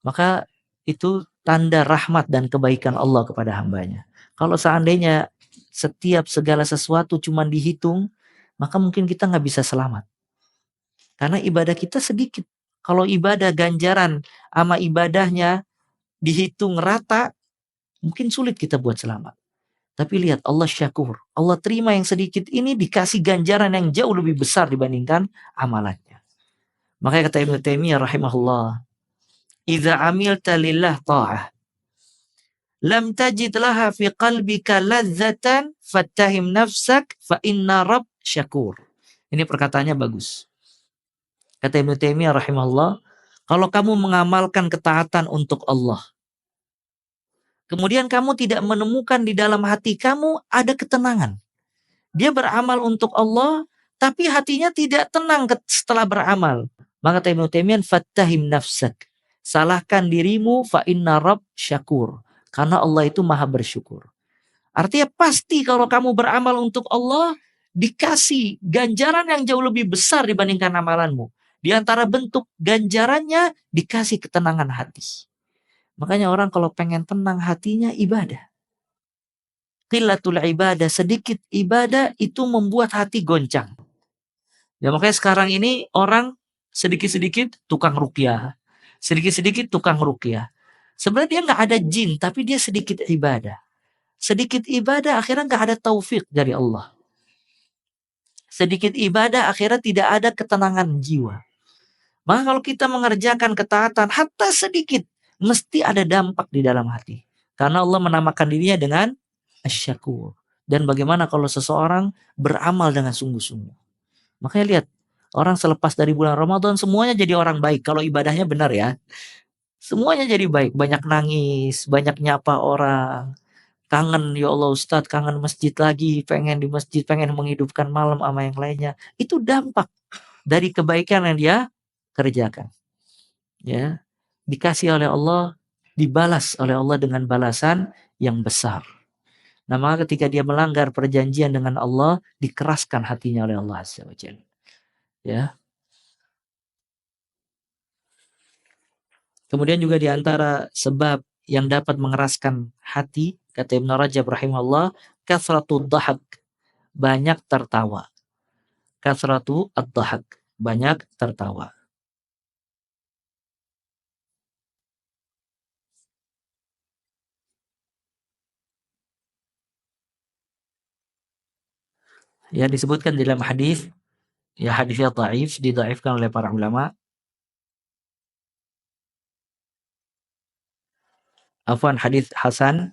maka itu tanda rahmat dan kebaikan Allah kepada hambanya. Kalau seandainya setiap segala sesuatu cuma dihitung, maka mungkin kita nggak bisa selamat. Karena ibadah kita sedikit. Kalau ibadah ganjaran sama ibadahnya dihitung rata, mungkin sulit kita buat selamat. Tapi lihat Allah syakur. Allah terima yang sedikit ini dikasih ganjaran yang jauh lebih besar dibandingkan amalannya. Makanya kata Ibnu Taimiyah rahimahullah, "Idza amilta lillah ta'ah, lam tajid laha fi qalbika ladzatan fattahim nafsak fa inna rabb syakur." Ini perkataannya bagus. Kata Ibnu Taimiyah rahimahullah, kalau kamu mengamalkan ketaatan untuk Allah, kemudian kamu tidak menemukan di dalam hati kamu ada ketenangan. Dia beramal untuk Allah, tapi hatinya tidak tenang setelah beramal. Maka kata Ibnu Taimiyah, fattahim nafsak. Salahkan dirimu, fa inna rabb syakur. Karena Allah itu maha bersyukur. Artinya pasti kalau kamu beramal untuk Allah, dikasih ganjaran yang jauh lebih besar dibandingkan amalanmu. Di antara bentuk ganjarannya, dikasih ketenangan hati. Makanya orang kalau pengen tenang hatinya, ibadah. Qillatul ibadah, sedikit ibadah itu membuat hati goncang. Ya makanya sekarang ini orang sedikit-sedikit tukang ruqyah. Sedikit-sedikit tukang ruqyah. Sebenarnya dia nggak ada jin, tapi dia sedikit ibadah. Sedikit ibadah akhirnya nggak ada taufik dari Allah. Sedikit ibadah akhirnya tidak ada ketenangan jiwa. Maka kalau kita mengerjakan ketaatan hatta sedikit, mesti ada dampak di dalam hati. Karena Allah menamakan dirinya dengan asy-syakur. Dan bagaimana kalau seseorang beramal dengan sungguh-sungguh. Makanya lihat, orang selepas dari bulan Ramadan semuanya jadi orang baik. Kalau ibadahnya benar ya. Semuanya jadi baik. Banyak nangis, banyak nyapa orang. Kangen, ya Allah Ustadz, kangen masjid lagi. Pengen di masjid, pengen menghidupkan malam sama yang lainnya. Itu dampak dari kebaikan yang dia kerjakan. Ya, dikasih oleh Allah, dibalas oleh Allah dengan balasan yang besar. Nah, maka ketika dia melanggar perjanjian dengan Allah, dikeraskan hatinya oleh Allah Azza wa Jalla. Ya. Kemudian juga di antara sebab yang dapat mengeraskan hati, kata Ibnu Rajab rahimahullah, kasratud dhahak, banyak tertawa. Kasratu ad-dhahak, banyak tertawa. Yang disebutkan dalam hadis, ya hadisnya dhaif, didhaifkan oleh para ulama. Afwan, hadis hasan.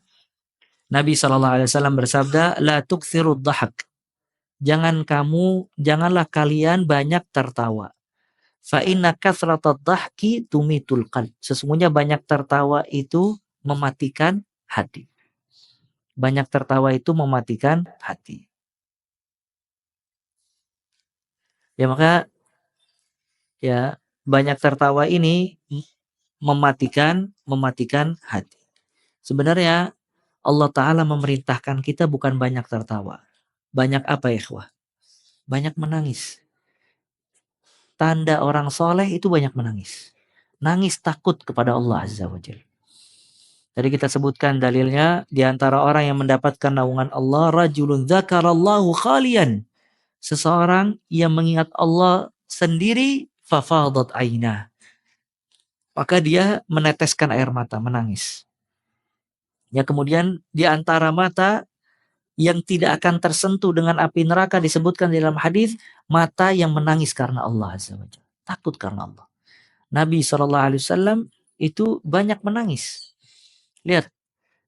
Nabi SAW bersabda, la tukthirud dhahak. Janganlah kalian banyak tertawa. Fa inna kathratad dhahki tumitul qalb. Sesungguhnya banyak tertawa itu mematikan hati. Banyak tertawa itu mematikan hati. Ya maka ya banyak tertawa ini mematikan hati. Sebenarnya Allah Ta'ala memerintahkan kita bukan banyak tertawa. Banyak apa ya ikhwah? Banyak menangis. Tanda orang soleh itu banyak menangis. Nangis takut kepada Allah Azza wa Jalla. Tadi kita sebutkan dalilnya, di antara orang yang mendapatkan naungan Allah, rajulun dzakarallahu khalian. Seseorang yang mengingat Allah sendiri, fafadat ainah. Maka dia meneteskan air mata, menangis. Ya, kemudian di antara mata yang tidak akan tersentuh dengan api neraka disebutkan dalam hadis, mata yang menangis karena Allah Azza wa Jalla. Takut karena Allah. Nabi SAW itu banyak menangis. Lihat,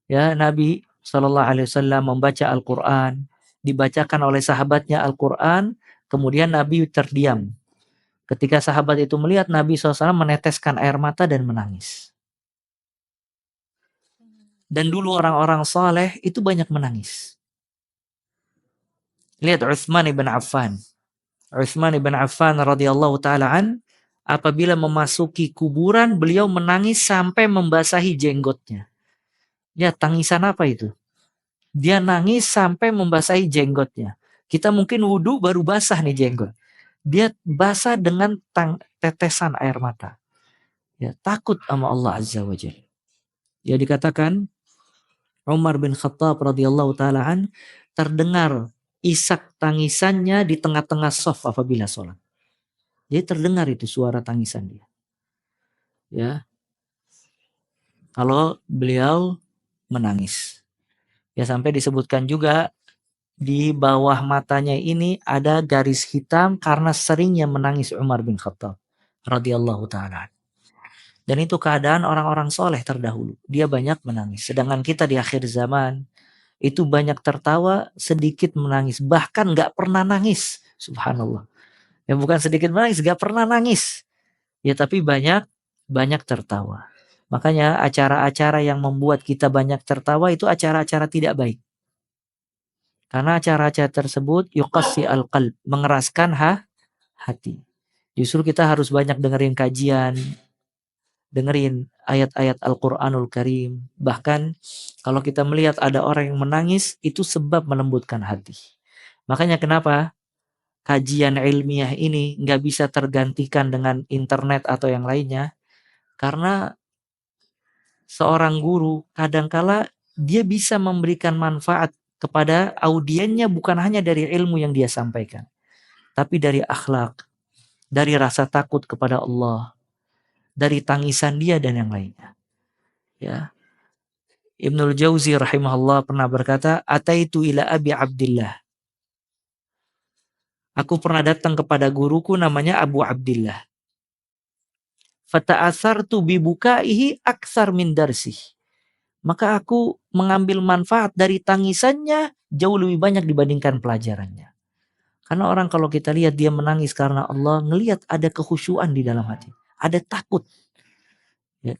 ya Nabi SAW membaca Al-Quran, dibacakan oleh sahabatnya Al-Quran, kemudian Nabi terdiam. Ketika sahabat itu melihat Nabi SAW meneteskan air mata dan menangis. Dan dulu orang-orang saleh itu banyak menangis. Lihat Utsman ibn Affan. Utsman ibn Affan radhiyallahu taala an, apabila memasuki kuburan beliau menangis sampai membasahi jenggotnya. Ya, tangisan apa itu? Dia nangis sampai membasahi jenggotnya. Kita mungkin wudhu baru basah nih jenggot. Dia basah dengan tetesan air mata. Ya, takut sama Allah Azza wa Jalla. Ya, dikatakan Umar bin Khattab radhiyallahu taala terdengar isak tangisannya di tengah-tengah shaf apabila sholat. Jadi terdengar itu suara tangisan dia. Ya, kalau beliau menangis. Ya, sampai disebutkan juga di bawah matanya ini ada garis hitam karena seringnya menangis Umar bin Khattab radhiyallahu taala. Dan itu keadaan orang-orang soleh terdahulu. Dia banyak menangis. Sedangkan kita di akhir zaman itu banyak tertawa, sedikit menangis. Bahkan nggak pernah nangis. Subhanallah. Ya, bukan sedikit menangis, nggak pernah nangis. Ya, tapi banyak tertawa. Makanya acara-acara yang membuat kita banyak tertawa itu acara-acara tidak baik. Karena acara-acara tersebut yuqassi al-qalb, mengeraskan hati. Justru kita harus banyak dengerin kajian, dengerin ayat-ayat Al-Quranul Karim. Bahkan kalau kita melihat ada orang yang menangis, itu sebab melembutkan hati. Makanya kenapa kajian ilmiah ini nggak bisa tergantikan dengan internet atau yang lainnya. Karena seorang guru kadangkala dia bisa memberikan manfaat kepada audiennya bukan hanya dari ilmu yang dia sampaikan, tapi dari akhlak, dari rasa takut kepada Allah, dari tangisan dia dan yang lainnya. Ya. Ibnul Jauzi rahimahullah pernah berkata, "Ataitu ila Abi Abdillah." Aku pernah datang kepada guruku namanya Abu Abdillah. Fata'asartu bibukaihi aksar min darsih. Maka aku mengambil manfaat dari tangisannya jauh lebih banyak dibandingkan pelajarannya. Karena orang kalau kita lihat dia menangis karena Allah, ngelihat ada kekhusyuan di dalam hati. Ada takut. Ya.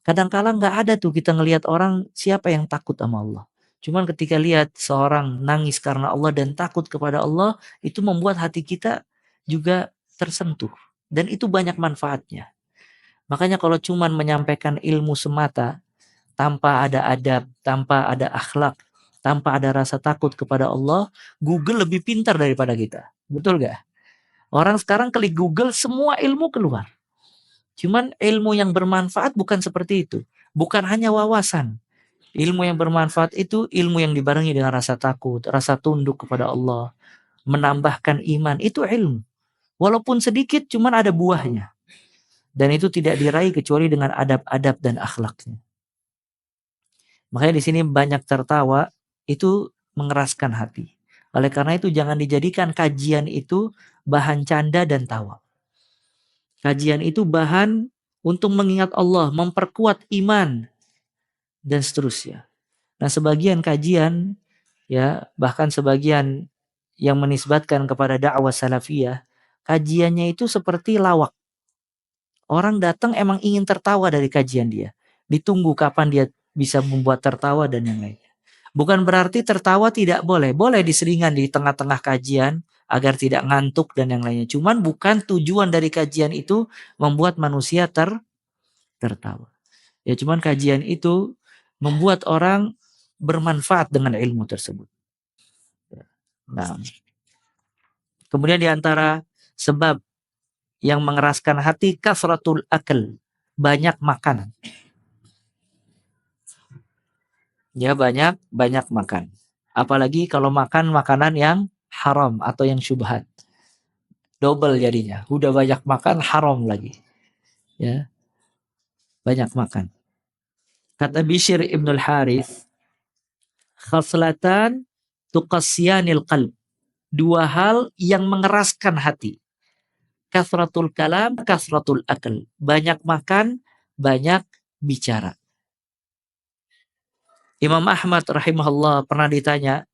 Kadang-kala nggak ada tuh kita ngelihat orang siapa yang takut sama Allah. Cuman ketika lihat seorang nangis karena Allah dan takut kepada Allah, itu membuat hati kita juga tersentuh. Dan itu banyak manfaatnya. Makanya kalau cuman menyampaikan ilmu semata, tanpa ada adab, tanpa ada akhlak, tanpa ada rasa takut kepada Allah, Google lebih pintar daripada kita. Betul gak? Orang sekarang klik Google, semua ilmu keluar. Cuman ilmu yang bermanfaat bukan seperti itu. Bukan hanya wawasan. Ilmu yang bermanfaat itu ilmu yang dibarengi dengan rasa takut, rasa tunduk kepada Allah, menambahkan iman. Itu ilmu. Walaupun sedikit, cuman ada buahnya. Dan itu tidak diraih kecuali dengan adab-adab dan akhlaknya. Makanya di sini banyak tertawa, itu mengeraskan hati. Oleh karena itu jangan dijadikan kajian itu bahan canda dan tawa. Kajian itu bahan untuk mengingat Allah, memperkuat iman, dan seterusnya. Nah, sebagian kajian, ya bahkan sebagian yang menisbatkan kepada dakwah salafiyah, kajiannya itu seperti lawak. Orang datang emang ingin tertawa dari kajian dia. Ditunggu kapan dia bisa membuat tertawa dan yang lainnya. Bukan berarti tertawa tidak boleh. Boleh diselingan di tengah-tengah kajian agar tidak ngantuk dan yang lainnya. Cuman bukan tujuan dari kajian itu membuat manusia tertawa. Ya cuman kajian itu membuat orang bermanfaat dengan ilmu tersebut. Nah, kemudian di antara sebab yang mengeraskan hati kasratul akal, banyak makan. Ya banyak makan. Apalagi kalau makan makanan yang haram atau yang syubhat. Double jadinya. Udah banyak makan haram lagi. Ya, banyak makan. Kata Bishr ibn al-Harith, khaslatan tuqassiyanil qalb. Dua hal yang mengeraskan hati. Kasratul kalam, kasratul akal. Banyak makan, banyak bicara. Imam Ahmad rahimahullah pernah ditanya,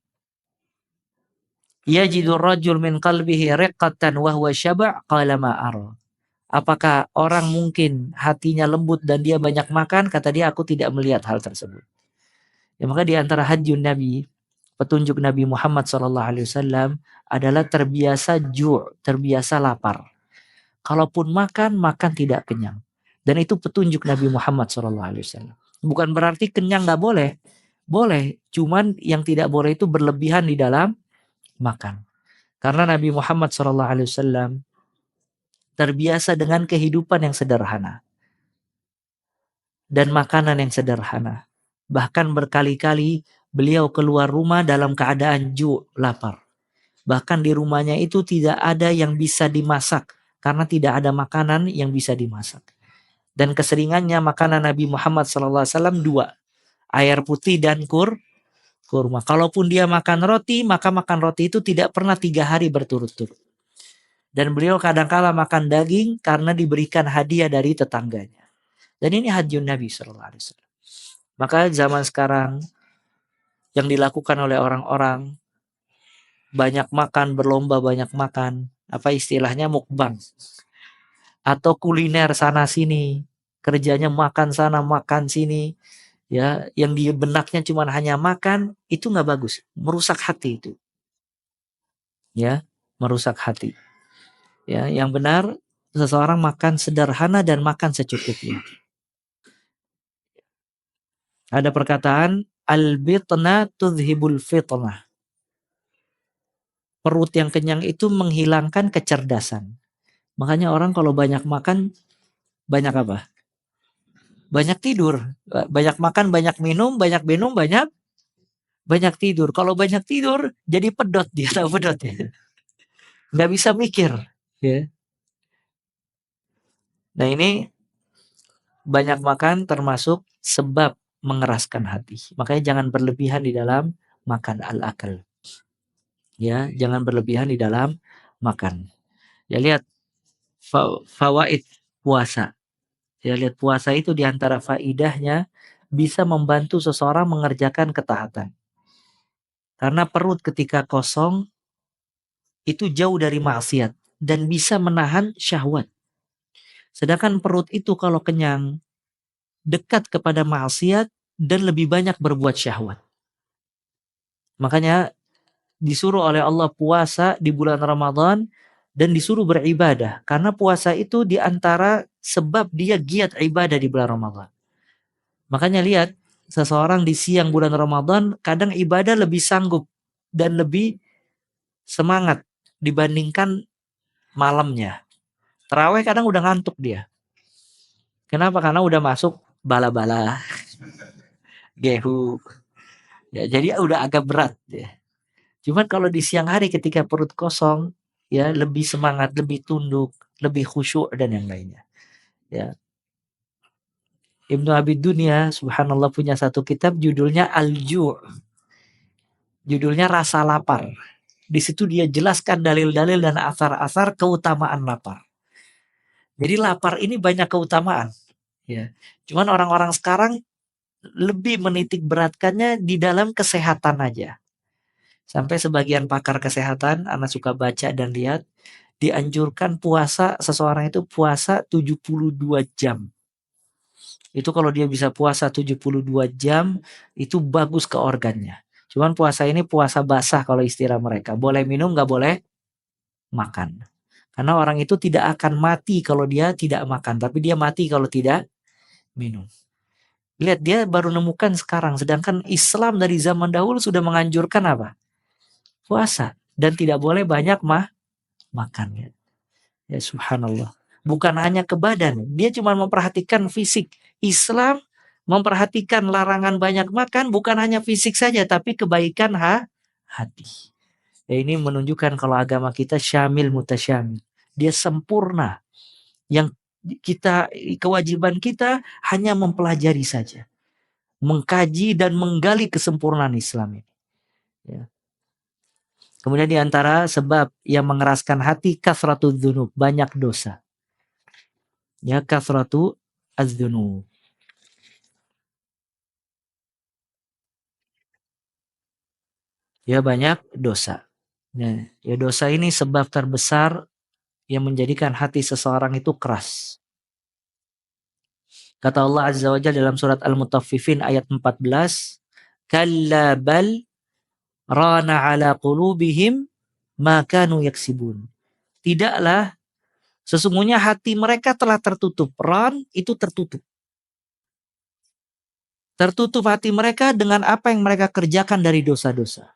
yajidur rajul min qalbihi riqatan wa huwa syaba' qala ma ara. Apakah orang mungkin hatinya lembut dan dia banyak makan? Kata dia, aku tidak melihat hal tersebut. Ya, maka di antara hadjun Nabi, petunjuk Nabi Muhammad SAW adalah terbiasa terbiasa lapar. Kalaupun makan tidak kenyang. Dan itu petunjuk Nabi Muhammad SAW. Bukan berarti kenyang nggak boleh. Boleh, cuman yang tidak boleh itu berlebihan di dalam makan. Karena Nabi Muhammad SAW terbiasa dengan kehidupan yang sederhana dan makanan yang sederhana. Bahkan berkali-kali beliau keluar rumah dalam keadaan lapar. Bahkan di rumahnya itu tidak ada yang bisa dimasak karena tidak ada makanan yang bisa dimasak. Dan keseringannya makanan Nabi Muhammad SAW dua, air putih dan kurma. Kalaupun dia makan roti, maka makan roti itu tidak pernah 3 hari berturut-turut. Dan beliau kadang-kala makan daging karena diberikan hadiah dari tetangganya. Dan ini hadyun Nabi SAW. Maka zaman sekarang yang dilakukan oleh orang-orang banyak makan, berlomba banyak makan, apa istilahnya mukbang atau kuliner sana sini, kerjanya makan sana makan sini, ya, yang di benaknya cuma hanya makan, itu nggak bagus, merusak hati itu, ya, merusak hati. Ya, yang benar seseorang makan sederhana dan makan secukupnya. Ada perkataan al-bitna tudhibul fitnah. Perut yang kenyang itu menghilangkan kecerdasan. Makanya orang kalau banyak makan, banyak apa? Banyak tidur. Banyak makan, banyak minum, banyak tidur. Kalau banyak tidur, jadi pedot dia. Tahu pedot ya? Nggak bisa mikir. Ya. Nah ini banyak makan termasuk sebab mengeraskan hati. Makanya jangan berlebihan di dalam makan al-akal. Ya, jangan berlebihan di dalam makan. Ya lihat fawaid puasa. Ya lihat puasa itu diantara faidahnya bisa membantu seseorang mengerjakan ketaatan. Karena perut ketika kosong itu jauh dari maksiat dan bisa menahan syahwat. Sedangkan perut itu kalau kenyang dekat kepada maksiat dan lebih banyak berbuat syahwat. Makanya disuruh oleh Allah puasa di bulan Ramadan dan disuruh beribadah. Karena puasa itu diantara sebab dia giat ibadah di bulan Ramadan. Makanya lihat, seseorang di siang bulan Ramadan kadang ibadah lebih sanggup dan lebih semangat dibandingkan malamnya. Terawih kadang udah ngantuk dia. Kenapa? Karena udah masuk bala-bala, gehu. Ya, jadi udah agak berat ya. Cuman kalau di siang hari ketika perut kosong, ya lebih semangat, lebih tunduk, lebih khusyuk dan yang lainnya. Ya. Ibnu Abi Dunya, subhanallah punya satu kitab judulnya Al-Ju'. Judulnya Rasa Lapar. Di situ dia jelaskan dalil-dalil dan asar-asar keutamaan lapar. Jadi lapar ini banyak keutamaan. Ya. Cuman orang-orang sekarang lebih menitik beratkannya di dalam kesehatan aja. Sampai sebagian pakar kesehatan, anak suka baca dan lihat, dianjurkan puasa, seseorang itu puasa 72 jam. Itu kalau dia bisa puasa 72 jam, itu bagus ke organnya. Cuman puasa ini puasa basah kalau istilah mereka. Boleh minum, nggak boleh makan. Karena orang itu tidak akan mati kalau dia tidak makan, tapi dia mati kalau tidak minum. Lihat, dia baru nemukan sekarang, sedangkan Islam dari zaman dahulu sudah menganjurkan apa? Puasa. Dan tidak boleh banyak makan. Ya subhanallah. Bukan hanya ke badan, dia cuma memperhatikan fisik. Islam memperhatikan larangan banyak makan bukan hanya fisik saja, tapi kebaikan hati. Ya, ini menunjukkan kalau agama kita syamil mutasyamil. Dia sempurna. Yang kewajiban kita hanya mempelajari saja. Mengkaji dan menggali kesempurnaan Islam ini. Ya. Kemudian di antara sebab yang mengeraskan hati kasratul dzunub, banyak dosa. Ya, kasratu az-dzunub. Ya, banyak dosa. Nah, ya dosa ini sebab terbesar yang menjadikan hati seseorang itu keras. Kata Allah Azza wa Jalla dalam surat Al-Mutaffifin ayat 14, "Kalla bal rana ala qulubihim ma kanu yaksibun." Tidaklah, sesungguhnya hati mereka telah tertutup. Ran itu tertutup. Tertutup hati mereka dengan apa yang mereka kerjakan dari dosa-dosa.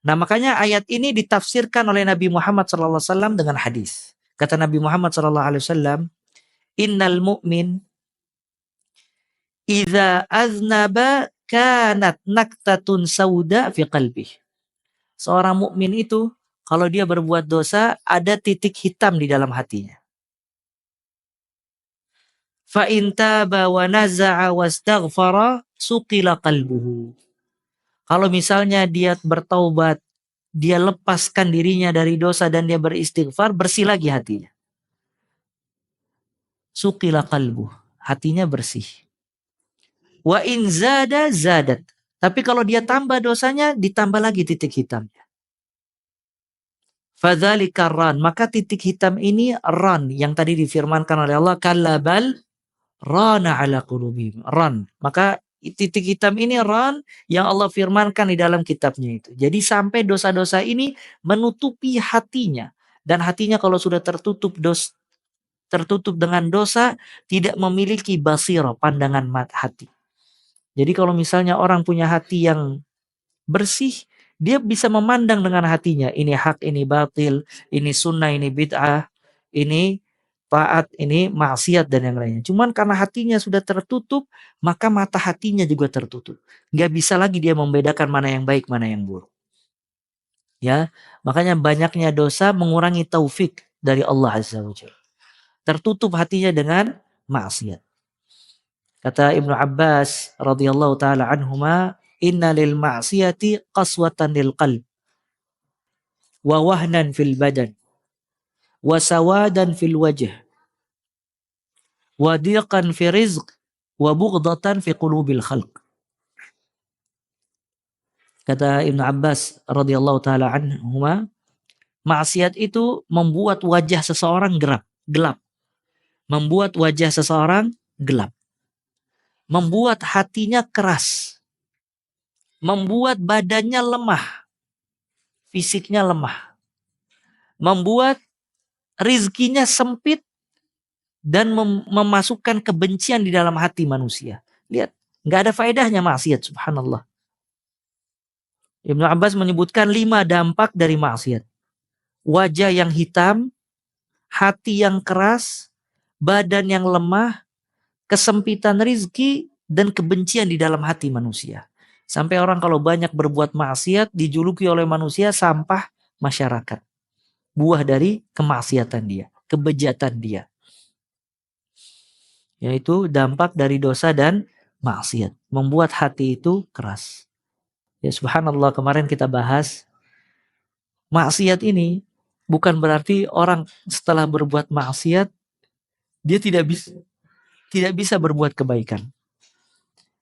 Nah, makanya ayat ini ditafsirkan oleh Nabi Muhammad SAW dengan hadis. Kata Nabi Muhammad SAW, Innal mu'min idza aznaba kanat naktatun sauda fi qalbih. Seorang mukmin itu kalau dia berbuat dosa ada titik hitam di dalam hatinya. Fa in taba wa naza'a wastaghfara suqila qalbuhu. Kalau misalnya dia bertaubat, dia lepaskan dirinya dari dosa dan dia beristighfar, bersih lagi hatinya. Suqila qalbuhu, hatinya bersih. Wa in zada zadat. Tapi kalau dia tambah dosanya, ditambah lagi titik hitamnya. Fadzalika ran, maka titik hitam ini ran yang tadi difirmankan oleh Allah, kallabal rana ala qulubihim. Ran. Maka titik hitam ini ran yang Allah firmankan di dalam kitabnya itu. Jadi sampai dosa-dosa ini menutupi hatinya, dan hatinya kalau sudah tertutup dengan dosa, tidak memiliki basirah, pandangan hati. Jadi kalau misalnya orang punya hati yang bersih, dia bisa memandang dengan hatinya, ini hak, ini batil, ini sunnah, ini bid'ah, ini taat, ini maksiat dan yang lainnya. Cuman karena hatinya sudah tertutup, maka mata hatinya juga tertutup. Nggak bisa lagi dia membedakan mana yang baik, mana yang buruk. Ya, makanya banyaknya dosa mengurangi taufik dari Allah Azza wa Jalla. Tertutup hatinya dengan maksiat. Kata Ibnu Abbas radhiyallahu taala anhuma, inna lil ma'siyati qaswatan lil qalb wa wahnan fil badan wa sawadan fil wajh wa diqan fi rizq wa bughdatan fi qulubil khalq. Kata Ibnu Abbas radhiyallahu taala anhuma, maksiat itu membuat wajah seseorang gelap. Membuat wajah seseorang gelap. Membuat hatinya keras. Membuat badannya lemah. Fisiknya lemah. Membuat rizkinya sempit dan memasukkan kebencian di dalam hati manusia. Lihat, nggak ada faedahnya maksiat, subhanallah. Ibnu Abbas menyebutkan 5 dampak dari maksiat. Wajah yang hitam, hati yang keras, badan yang lemah, kesempitan rizki, dan kebencian di dalam hati manusia. Sampai orang kalau banyak berbuat maksiat dijuluki oleh manusia sampah masyarakat. Buah dari kemaksiatan dia, kebejatan dia. Yaitu dampak dari dosa dan maksiat. Membuat hati itu keras. Ya subhanallah, kemarin kita bahas maksiat ini bukan berarti orang setelah berbuat maksiat dia tidak bisa berbuat kebaikan.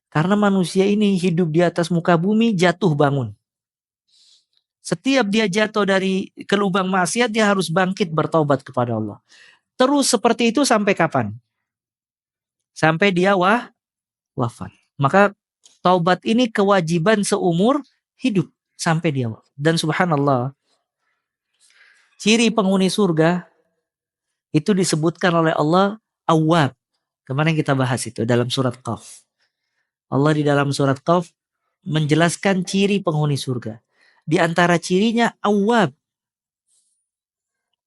Karena manusia ini hidup di atas muka bumi, jatuh bangun. Setiap dia jatuh dari ke lubang maksiat, dia harus bangkit bertaubat kepada Allah. Terus seperti itu sampai kapan? Sampai dia wafat. Maka taubat ini kewajiban seumur hidup sampai dia wafat. Dan subhanallah, ciri penghuni surga itu disebutkan oleh Allah Awwab. Kemarin kita bahas itu dalam surat Qaf. Allah di dalam surat Qaf menjelaskan ciri penghuni surga. Di antara cirinya Awwab.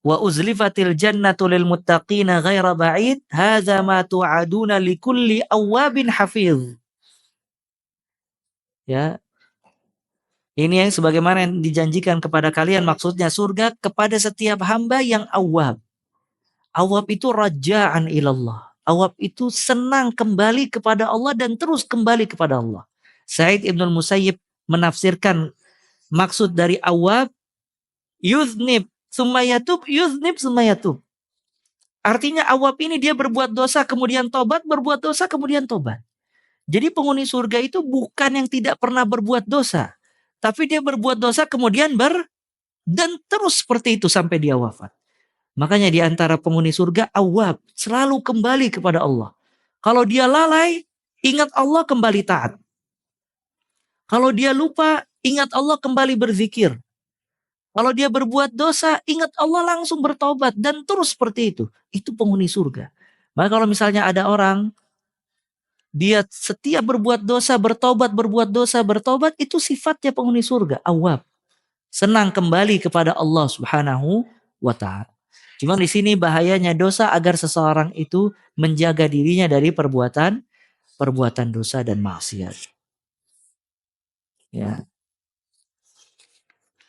Wa uzlifatil jannatu lil muttaqina ghaira ba'id, hadza ma tu'aduna likulli awwabin hafiz. Ya. Ini yang sebagaimana yang dijanjikan kepada kalian, maksudnya surga kepada setiap hamba yang awwab. Awwab itu raja'an ilallah. Awwab itu senang kembali kepada Allah dan terus kembali kepada Allah. Sa'id Ibnul Musayyib menafsirkan maksud dari awwab, yuznib summa yatub, yuznib summa yatub. Artinya awwab ini dia berbuat dosa kemudian tobat, berbuat dosa kemudian tobat. Jadi penghuni surga itu bukan yang tidak pernah berbuat dosa, tapi dia berbuat dosa kemudian dan terus seperti itu sampai dia wafat. Makanya di antara penghuni surga awwab, selalu kembali kepada Allah. Kalau dia lalai, ingat Allah kembali taat. Kalau dia lupa, ingat Allah kembali berzikir. Kalau dia berbuat dosa, ingat Allah langsung bertobat dan terus seperti itu. Itu penghuni surga. Maka kalau misalnya ada orang Dia setiap berbuat dosa, bertobat, berbuat dosa, bertobat, itu sifatnya penghuni surga, awab. Senang kembali kepada Allah Subhanahu wa taala. Cuma di sini bahayanya dosa agar seseorang itu menjaga dirinya dari perbuatan dosa dan maksiat. Ya.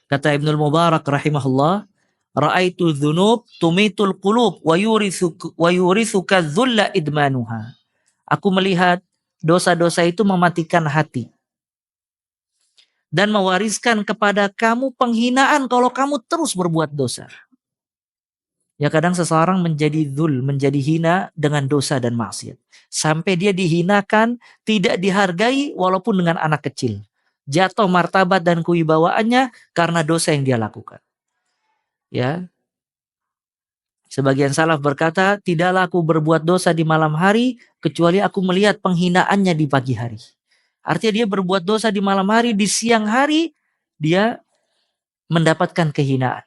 Kata Ibnul Mubarak rahimahullah, ra'aitu dzunub tumitul qulub wa yurithuka dzulla idmanuha. Aku melihat dosa-dosa itu mematikan hati dan mewariskan kepada kamu penghinaan kalau kamu terus berbuat dosa. Ya kadang seseorang menjadi dzul, menjadi hina dengan dosa dan maksiat. Sampai dia dihinakan, tidak dihargai walaupun dengan anak kecil. Jatuh martabat dan kewibawaannya karena dosa yang dia lakukan. Ya, sebagian salaf berkata, tidaklah aku berbuat dosa di malam hari kecuali aku melihat penghinaannya di pagi hari. Artinya dia berbuat dosa di malam hari, di siang hari dia mendapatkan kehinaan.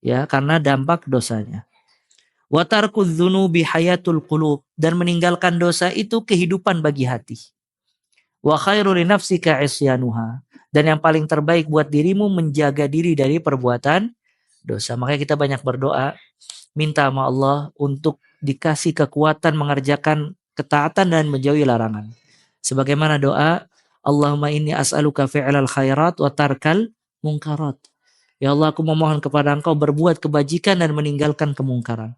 Ya, karena dampak dosanya. Wa tarkudz dzunubi hayatul qulub, dan meninggalkan dosa itu kehidupan bagi hati. Wa khairu li nafsika isyanuha, dan yang paling terbaik buat dirimu menjaga diri dari perbuatan dosa. Makanya kita banyak berdoa, minta sama Allah untuk dikasih kekuatan mengerjakan ketaatan dan menjauhi larangan. Sebagaimana doa, Allahumma inni as'aluka fi'lal khairat wa tarkal munkarat. Ya Allah, aku memohon kepada Engkau berbuat kebajikan dan meninggalkan kemungkaran.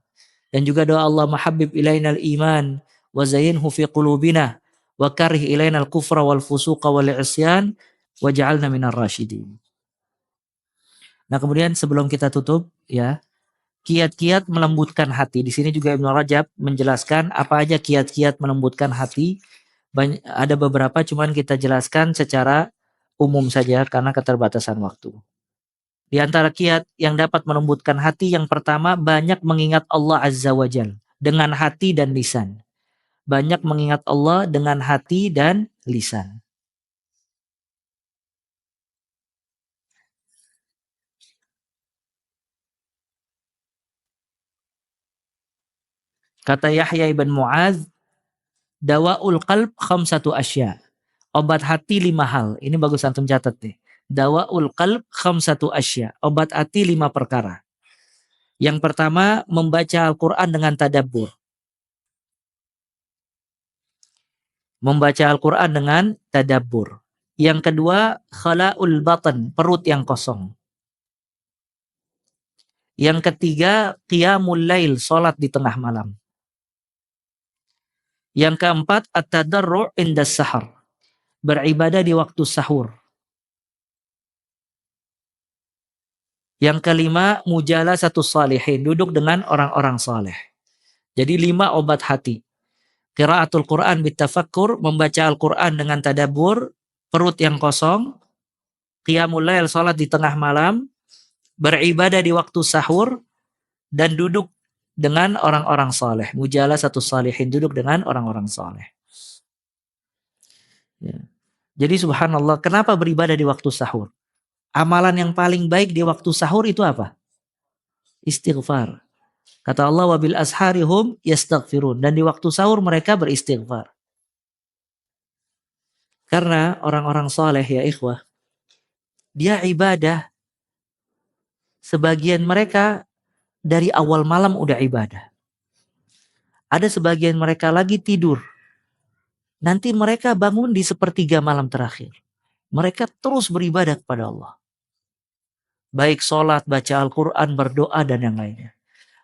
Dan juga doa Allah mahabbib ilainal iman wa zayyinhu fi qulubina wa karih ilainal kufra wal fusuqa wal isyan waj'alna minar rasyidin. Nah, kemudian sebelum kita tutup ya, kiat-kiat melembutkan hati. Di sini juga Ibnu Rajab menjelaskan apa aja kiat-kiat melembutkan hati. Ada beberapa, cuman kita jelaskan secara umum saja karena keterbatasan waktu. Di antara kiat yang dapat melembutkan hati, yang pertama banyak mengingat Allah Azza wa Jal dengan hati dan lisan. Banyak mengingat Allah dengan hati dan lisan. Kata Yahya ibn Mu'adz, dawaul qalb khamsatu asya. Obat hati 5 hal. Ini bagus antum catat nih. Dawaul qalb khamsatu asya. Obat hati 5 perkara. Yang pertama, membaca Al-Quran dengan tadabbur. Membaca Al-Quran dengan tadabbur. Yang kedua, khala'ul batan, perut yang kosong. Yang ketiga, qiyamul lail, salat di tengah malam. Yang keempat, at-tadarru' inda sahar, beribadah di waktu sahur. Yang kelima, mujalasatus salihin, duduk dengan orang-orang saleh. Jadi 5 obat hati. Qiraatul Quran bitafakkur, membaca Al-Quran dengan tadabbur, perut yang kosong, qiyamul lail, salat di tengah malam, beribadah di waktu sahur, dan duduk dengan orang-orang saleh. Mujalasatus salihin, duduk dengan orang-orang saleh. Ya. Jadi subhanallah, kenapa beribadah di waktu sahur? Amalan yang paling baik di waktu sahur itu apa? Istighfar. Kata Allah, wabil asharihum yastaghfirun, dan di waktu sahur mereka beristighfar. Karena orang-orang saleh ya ikhwah, dia ibadah, sebagian mereka dari awal malam udah ibadah. Ada sebagian mereka lagi tidur. Nanti mereka bangun di sepertiga malam terakhir. Mereka terus beribadah kepada Allah. Baik sholat, baca Al-Quran, berdoa, dan yang lainnya.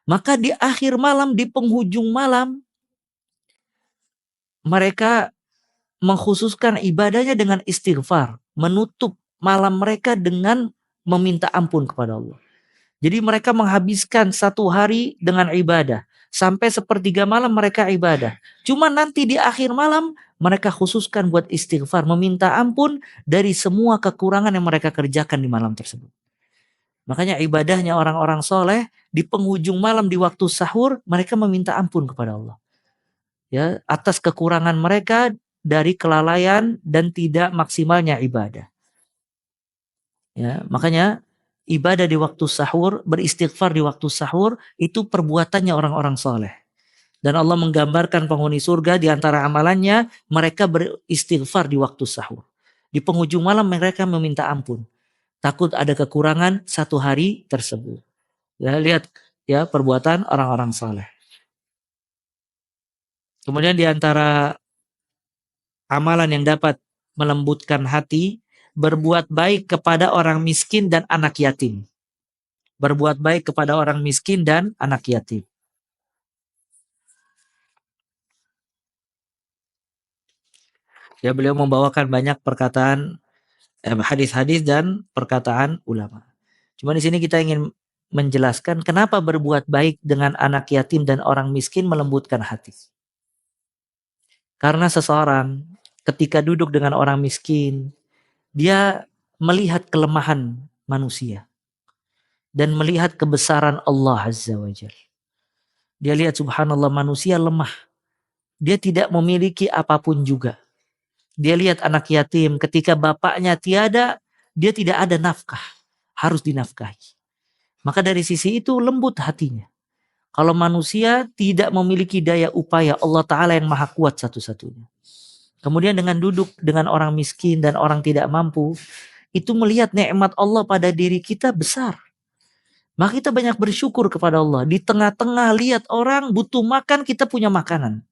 Maka di akhir malam, di penghujung malam, mereka mengkhususkan ibadahnya dengan istighfar. Menutup malam mereka dengan meminta ampun kepada Allah. Jadi mereka menghabiskan 1 hari dengan ibadah. Sampai sepertiga malam mereka ibadah. Cuma nanti di akhir malam mereka khususkan buat istighfar. Meminta ampun dari semua kekurangan yang mereka kerjakan di malam tersebut. Makanya ibadahnya orang-orang soleh di penghujung malam di waktu sahur mereka meminta ampun kepada Allah. Ya, atas kekurangan mereka dari kelalaian dan tidak maksimalnya ibadah. Ya, makanya ibadah di waktu sahur, beristighfar di waktu sahur, itu perbuatannya orang-orang soleh. Dan Allah menggambarkan penghuni surga di antara amalannya mereka beristighfar di waktu sahur. Di penghujung malam mereka meminta ampun. Takut ada kekurangan satu hari tersebut. Ya, lihat ya perbuatan orang-orang saleh. Kemudian di antara amalan yang dapat melembutkan hati, berbuat baik kepada orang miskin dan anak yatim. Berbuat baik kepada orang miskin dan anak yatim. Ya, beliau membawakan banyak perkataan hadis-hadis dan perkataan ulama. Cuma di sini kita ingin menjelaskan kenapa berbuat baik dengan anak yatim dan orang miskin melembutkan hati. Karena seseorang ketika duduk dengan orang miskin, dia melihat kelemahan manusia dan melihat kebesaran Allah Azza wa Jalla. Dia lihat subhanallah manusia lemah. Dia tidak memiliki apapun juga. Dia lihat anak yatim ketika bapaknya tiada, dia tidak ada nafkah. Harus dinafkahi. Maka dari sisi itu lembut hatinya. Kalau manusia tidak memiliki daya upaya, Allah Ta'ala yang maha kuat satu-satunya. Kemudian dengan duduk dengan orang miskin dan orang tidak mampu, itu melihat nikmat Allah pada diri kita besar. Maka kita banyak bersyukur kepada Allah. Di tengah-tengah lihat orang butuh makan, kita punya makanan.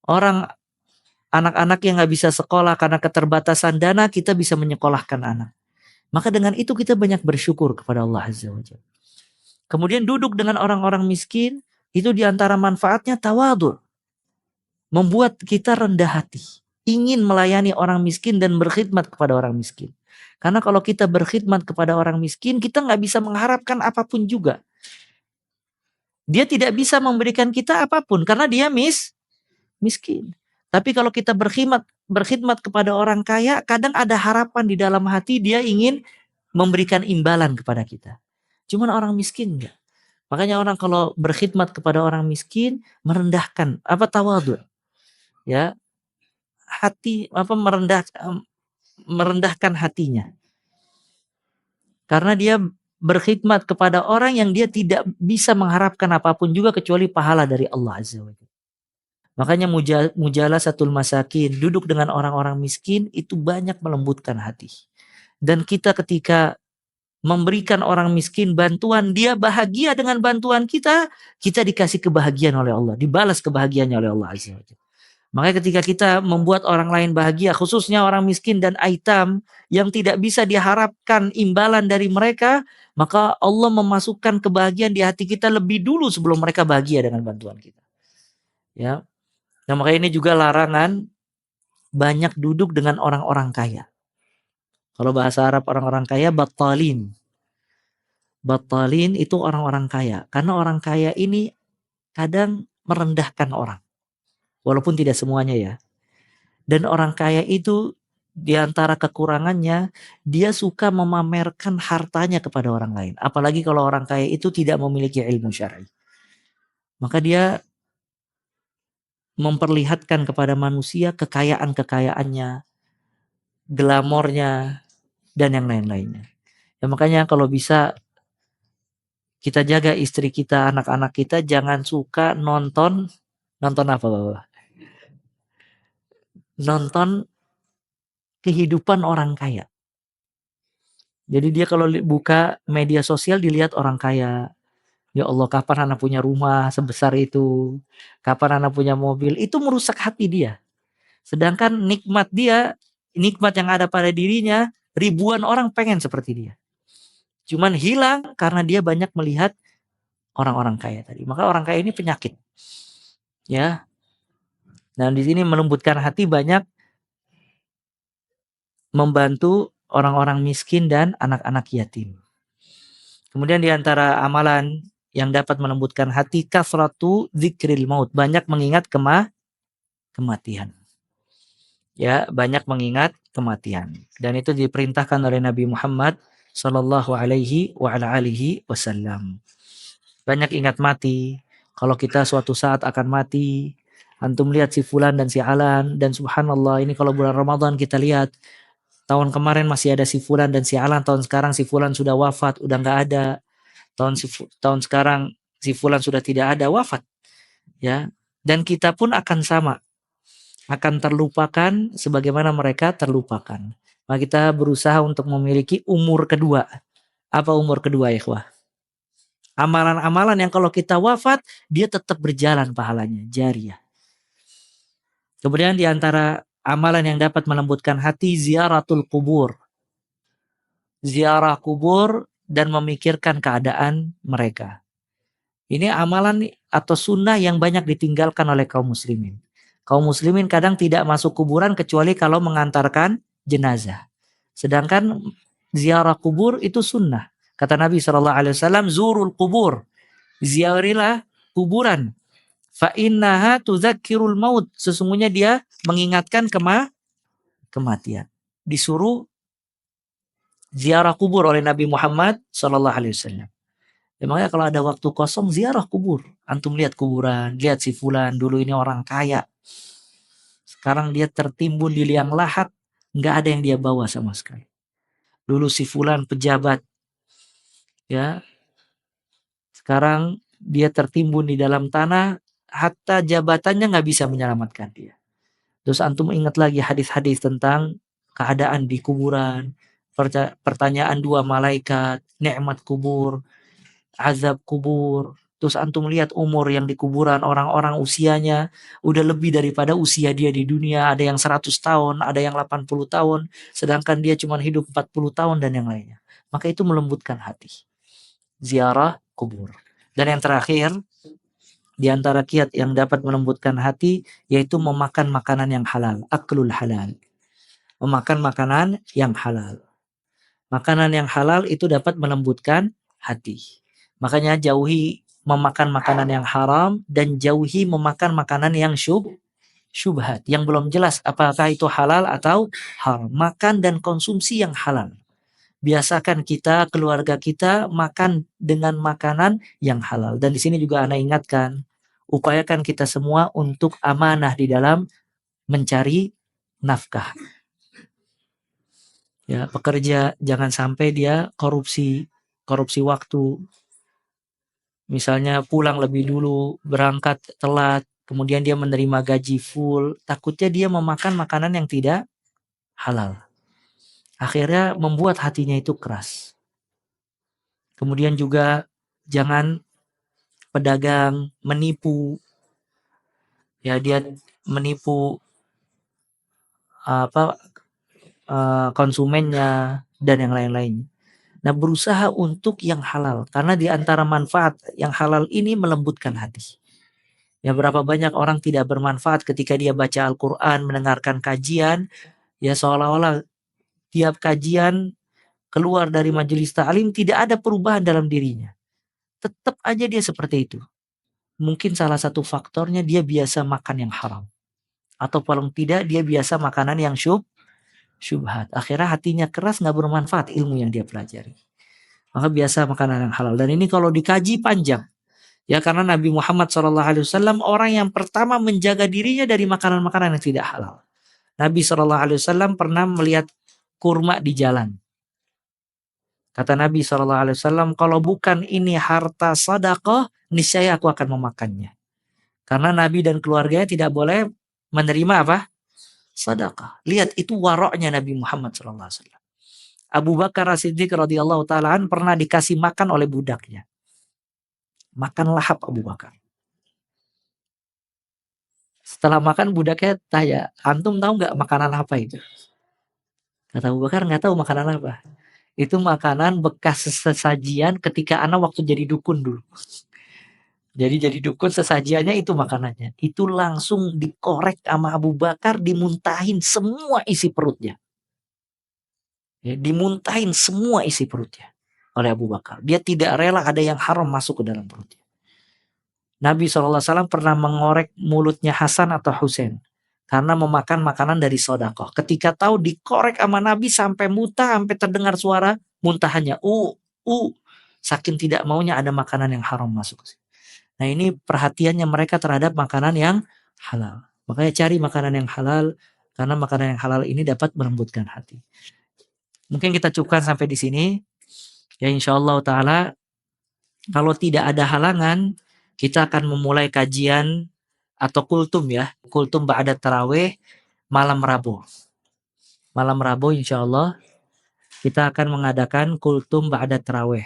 Orang anak-anak yang gak bisa sekolah karena keterbatasan dana, kita bisa menyekolahkan anak. Maka dengan itu kita banyak bersyukur kepada Allah Azza wa Jalla. Kemudian duduk dengan orang-orang miskin, itu diantara manfaatnya tawadhu. Membuat kita rendah hati. Ingin melayani orang miskin dan berkhidmat kepada orang miskin. Karena kalau kita berkhidmat kepada orang miskin, kita gak bisa mengharapkan apapun juga. Dia tidak bisa memberikan kita apapun karena dia miskin. Tapi kalau kita berkhidmat kepada orang kaya, kadang ada harapan di dalam hati dia ingin memberikan imbalan kepada kita. Cuman orang miskin enggak. Makanya orang kalau berkhidmat kepada orang miskin merendahkan tawadhu. Ya. Hati merendahkan hatinya. Karena dia berkhidmat kepada orang yang dia tidak bisa mengharapkan apapun juga kecuali pahala dari Allah Azza wa Jalla. Makanya mujalasatul masakin, duduk dengan orang-orang miskin itu banyak melembutkan hati. Dan kita ketika memberikan orang miskin bantuan, dia bahagia dengan bantuan kita, kita dikasih kebahagiaan oleh Allah, dibalas kebahagiaannya oleh Allah Azza wa Jalla. Makanya ketika kita membuat orang lain bahagia, khususnya orang miskin dan aitam yang tidak bisa diharapkan imbalan dari mereka, maka Allah memasukkan kebahagiaan di hati kita lebih dulu sebelum mereka bahagia dengan bantuan kita. Ya. Nah, makanya ini juga larangan banyak duduk dengan orang-orang kaya. Kalau bahasa Arab orang-orang kaya battalin. Battalin itu orang-orang kaya. Karena orang kaya ini kadang merendahkan orang. Walaupun tidak semuanya ya. Dan orang kaya itu di antara kekurangannya, dia suka memamerkan hartanya kepada orang lain. Apalagi kalau orang kaya itu tidak memiliki ilmu syar'i. Maka dia memperlihatkan kepada manusia kekayaan-kekayaannya, glamornya, dan yang lain-lainnya. Ya makanya kalau bisa kita jaga istri kita, anak-anak kita jangan suka nonton apa Bapak? Nonton kehidupan orang kaya. Jadi dia kalau buka media sosial dilihat orang kaya. Ya Allah, kapan anak punya rumah sebesar itu? Kapan anak punya mobil? Itu merusak hati dia. Sedangkan nikmat yang ada pada dirinya, ribuan orang pengen seperti dia. Cuman hilang karena dia banyak melihat orang-orang kaya tadi. Maka orang kaya ini penyakit. Ya. Nah, di sini melembutkan hati banyak membantu orang-orang miskin dan anak-anak yatim. Kemudian di antara amalan yang dapat melembutkan hati, kasratu dzikril maut, banyak mengingat kematian. Ya, banyak mengingat kematian. Dan itu diperintahkan oleh Nabi Muhammad sallallahu alaihi wa ala alihi wasallam. Banyak ingat mati. Kalau kita suatu saat akan mati, antum lihat si fulan dan si alan, dan subhanallah ini kalau bulan Ramadan kita lihat tahun kemarin masih ada si fulan dan si alan, tahun sekarang si fulan sudah wafat, udah nggak ada. Tahun sekarang si fulan sudah tidak ada, wafat. ya. Dan kita pun akan sama, akan terlupakan sebagaimana mereka terlupakan. Maka kita berusaha untuk memiliki umur kedua. Apa umur kedua, ya ikhwah? Amalan-amalan yang kalau kita wafat, dia tetap berjalan pahalanya, jariyah. Kemudian di antara amalan yang dapat melembutkan hati, ziaratul kubur. Ziarah kubur dan memikirkan keadaan mereka. Ini amalan atau sunnah yang banyak ditinggalkan oleh kaum muslimin. Kaum muslimin kadang tidak masuk kuburan kecuali kalau mengantarkan jenazah. Sedangkan ziarah kubur itu sunnah. Kata Nabi SAW, zurul kubur. Ziarilah kuburan. Fa innaha tudzakirul maut. Sesungguhnya dia mengingatkan kematian. Disuruh ziarah kubur oleh Nabi Muhammad SAW. Ya, makanya kalau ada waktu kosong ziarah kubur. Antum lihat kuburan, lihat si fulan dulu ini orang kaya. Sekarang dia tertimbun di liang lahat, nggak ada yang dia bawa sama sekali. Dulu si fulan pejabat, ya. Sekarang dia tertimbun di dalam tanah, hatta jabatannya nggak bisa menyelamatkan dia. Terus antum ingat lagi hadis-hadis tentang keadaan di kuburan, pertanyaan dua malaikat, nikmat kubur, azab kubur. Terus antum lihat umur yang di kuburan, orang-orang usianya udah lebih daripada usia dia di dunia. Ada yang 100 tahun, ada yang 80 tahun. Sedangkan dia cuma hidup 40 tahun dan yang lainnya. Maka itu melembutkan hati. Ziarah kubur. Dan yang terakhir, di antara kiat yang dapat melembutkan hati, yaitu memakan makanan yang halal. Aklul halal. Memakan makanan yang halal. Makanan yang halal itu dapat melembutkan hati. Makanya jauhi memakan makanan yang haram dan jauhi memakan makanan yang syubhat, yang belum jelas apakah itu halal atau haram. Makan dan konsumsi yang halal. Biasakan kita, keluarga kita makan dengan makanan yang halal. Dan di sini juga Ana ingatkan, upayakan kita semua untuk amanah di dalam mencari nafkah. Ya, pekerja jangan sampai dia korupsi waktu. Misalnya pulang lebih dulu, berangkat telat, kemudian dia menerima gaji full, takutnya dia memakan makanan yang tidak halal. Akhirnya membuat hatinya itu keras. Kemudian juga jangan pedagang menipu, ya dia menipu konsumennya dan yang lain-lain. Nah, berusaha untuk yang halal karena di antara manfaat yang halal ini melembutkan hati. Ya, berapa banyak orang tidak bermanfaat ketika dia baca Al-Quran, mendengarkan kajian, ya seolah-olah tiap kajian keluar dari majelis ta'lim tidak ada perubahan dalam dirinya. Tetap aja dia seperti itu. Mungkin salah satu faktornya dia biasa makan yang haram. Atau paling tidak dia biasa makanan yang syubhat. Akhirnya hatinya keras, gak bermanfaat ilmu yang dia pelajari. Maka biasa makanan yang halal. Dan ini kalau dikaji panjang. Ya, karena Nabi Muhammad SAW orang yang pertama menjaga dirinya dari makanan-makanan yang tidak halal. Nabi SAW pernah melihat kurma di jalan. Kata Nabi SAW, kalau bukan ini harta sedekah, niscaya aku akan memakannya. Karena Nabi dan keluarganya tidak boleh menerima apa? Sedekah. Lihat itu waroknya Nabi Muhammad SAW. Abu Bakar As-Siddiq radhiyallahu ta'ala pernah dikasih makan oleh budaknya. Makan lahap Abu Bakar. Setelah makan budaknya tanya, antum tahu nggak makanan apa itu? Kata Abu Bakar, nggak tahu makanan apa. Itu makanan bekas sesajian ketika anak waktu jadi dukun dulu. Jadi dukun sesajiannya itu makanannya. Itu langsung dikorek sama Abu Bakar, dimuntahin semua isi perutnya. Ya, dimuntahin semua isi perutnya oleh Abu Bakar. Dia tidak rela ada yang haram masuk ke dalam perutnya. Nabi SAW pernah mengorek mulutnya Hasan atau Husain karena memakan makanan dari sedekah. Ketika tahu dikorek sama Nabi sampai muntah, sampai terdengar suara muntahannya. Saking tidak maunya ada makanan yang haram masuk. Nah, ini perhatiannya mereka terhadap makanan yang halal. Makanya cari makanan yang halal karena makanan yang halal ini dapat melembutkan hati. Mungkin kita cukupkan sampai di sini. Ya, insyaallah taala kalau tidak ada halangan kita akan memulai kajian atau kultum ya, kultum ba'da tarawih malam Rabu. Malam Rabu insyaallah kita akan mengadakan kultum ba'da tarawih.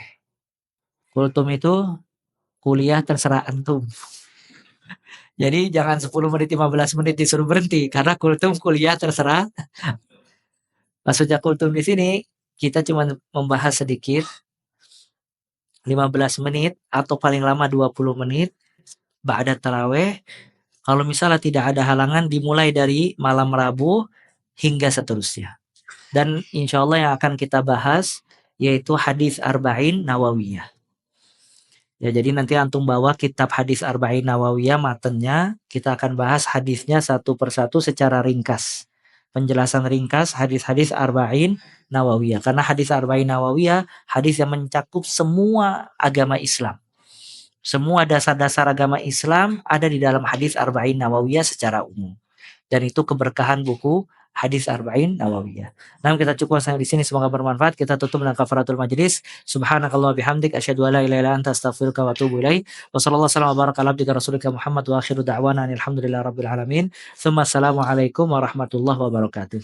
Kultum itu kuliah terserah antum. Jadi jangan 10 menit 15 menit disuruh berhenti karena kultum kuliah terserah. Maksudnya kultum di sini kita cuma membahas sedikit 15 menit atau paling lama 20 menit ba'da tarawih. Kalau misalnya tidak ada halangan dimulai dari malam Rabu hingga seterusnya. Dan insya Allah yang akan kita bahas yaitu hadis Arba'in Nawawiyah. Ya, jadi nanti antum bawa kitab hadis Arba'in Nawawiyah matanya, kita akan bahas hadisnya satu persatu secara ringkas. Penjelasan ringkas hadis-hadis Arba'in Nawawiyah. Karena hadis Arba'in Nawawiyah hadis yang mencakup semua agama Islam. Semua dasar-dasar agama Islam ada di dalam hadis Arba'in Nawawiyah secara umum. Dan itu keberkahan buku hadis Arba'in Nawawiyah. Nah, kita cukup sampai di sini, semoga bermanfaat. Kita tutup dengan kafaratul majlis. Subhanakallah bihamdik asyhadu an la ilaha illa anta astaghfiruka wa atubu ilaik. Wa sallallahu alaihi wa baraka ala abdika rasulika Muhammad wa akhiru da'wana alhamdulillahi rabbil alamin. Tsumma assalamu alaikum warahmatullahi wabarakatuh.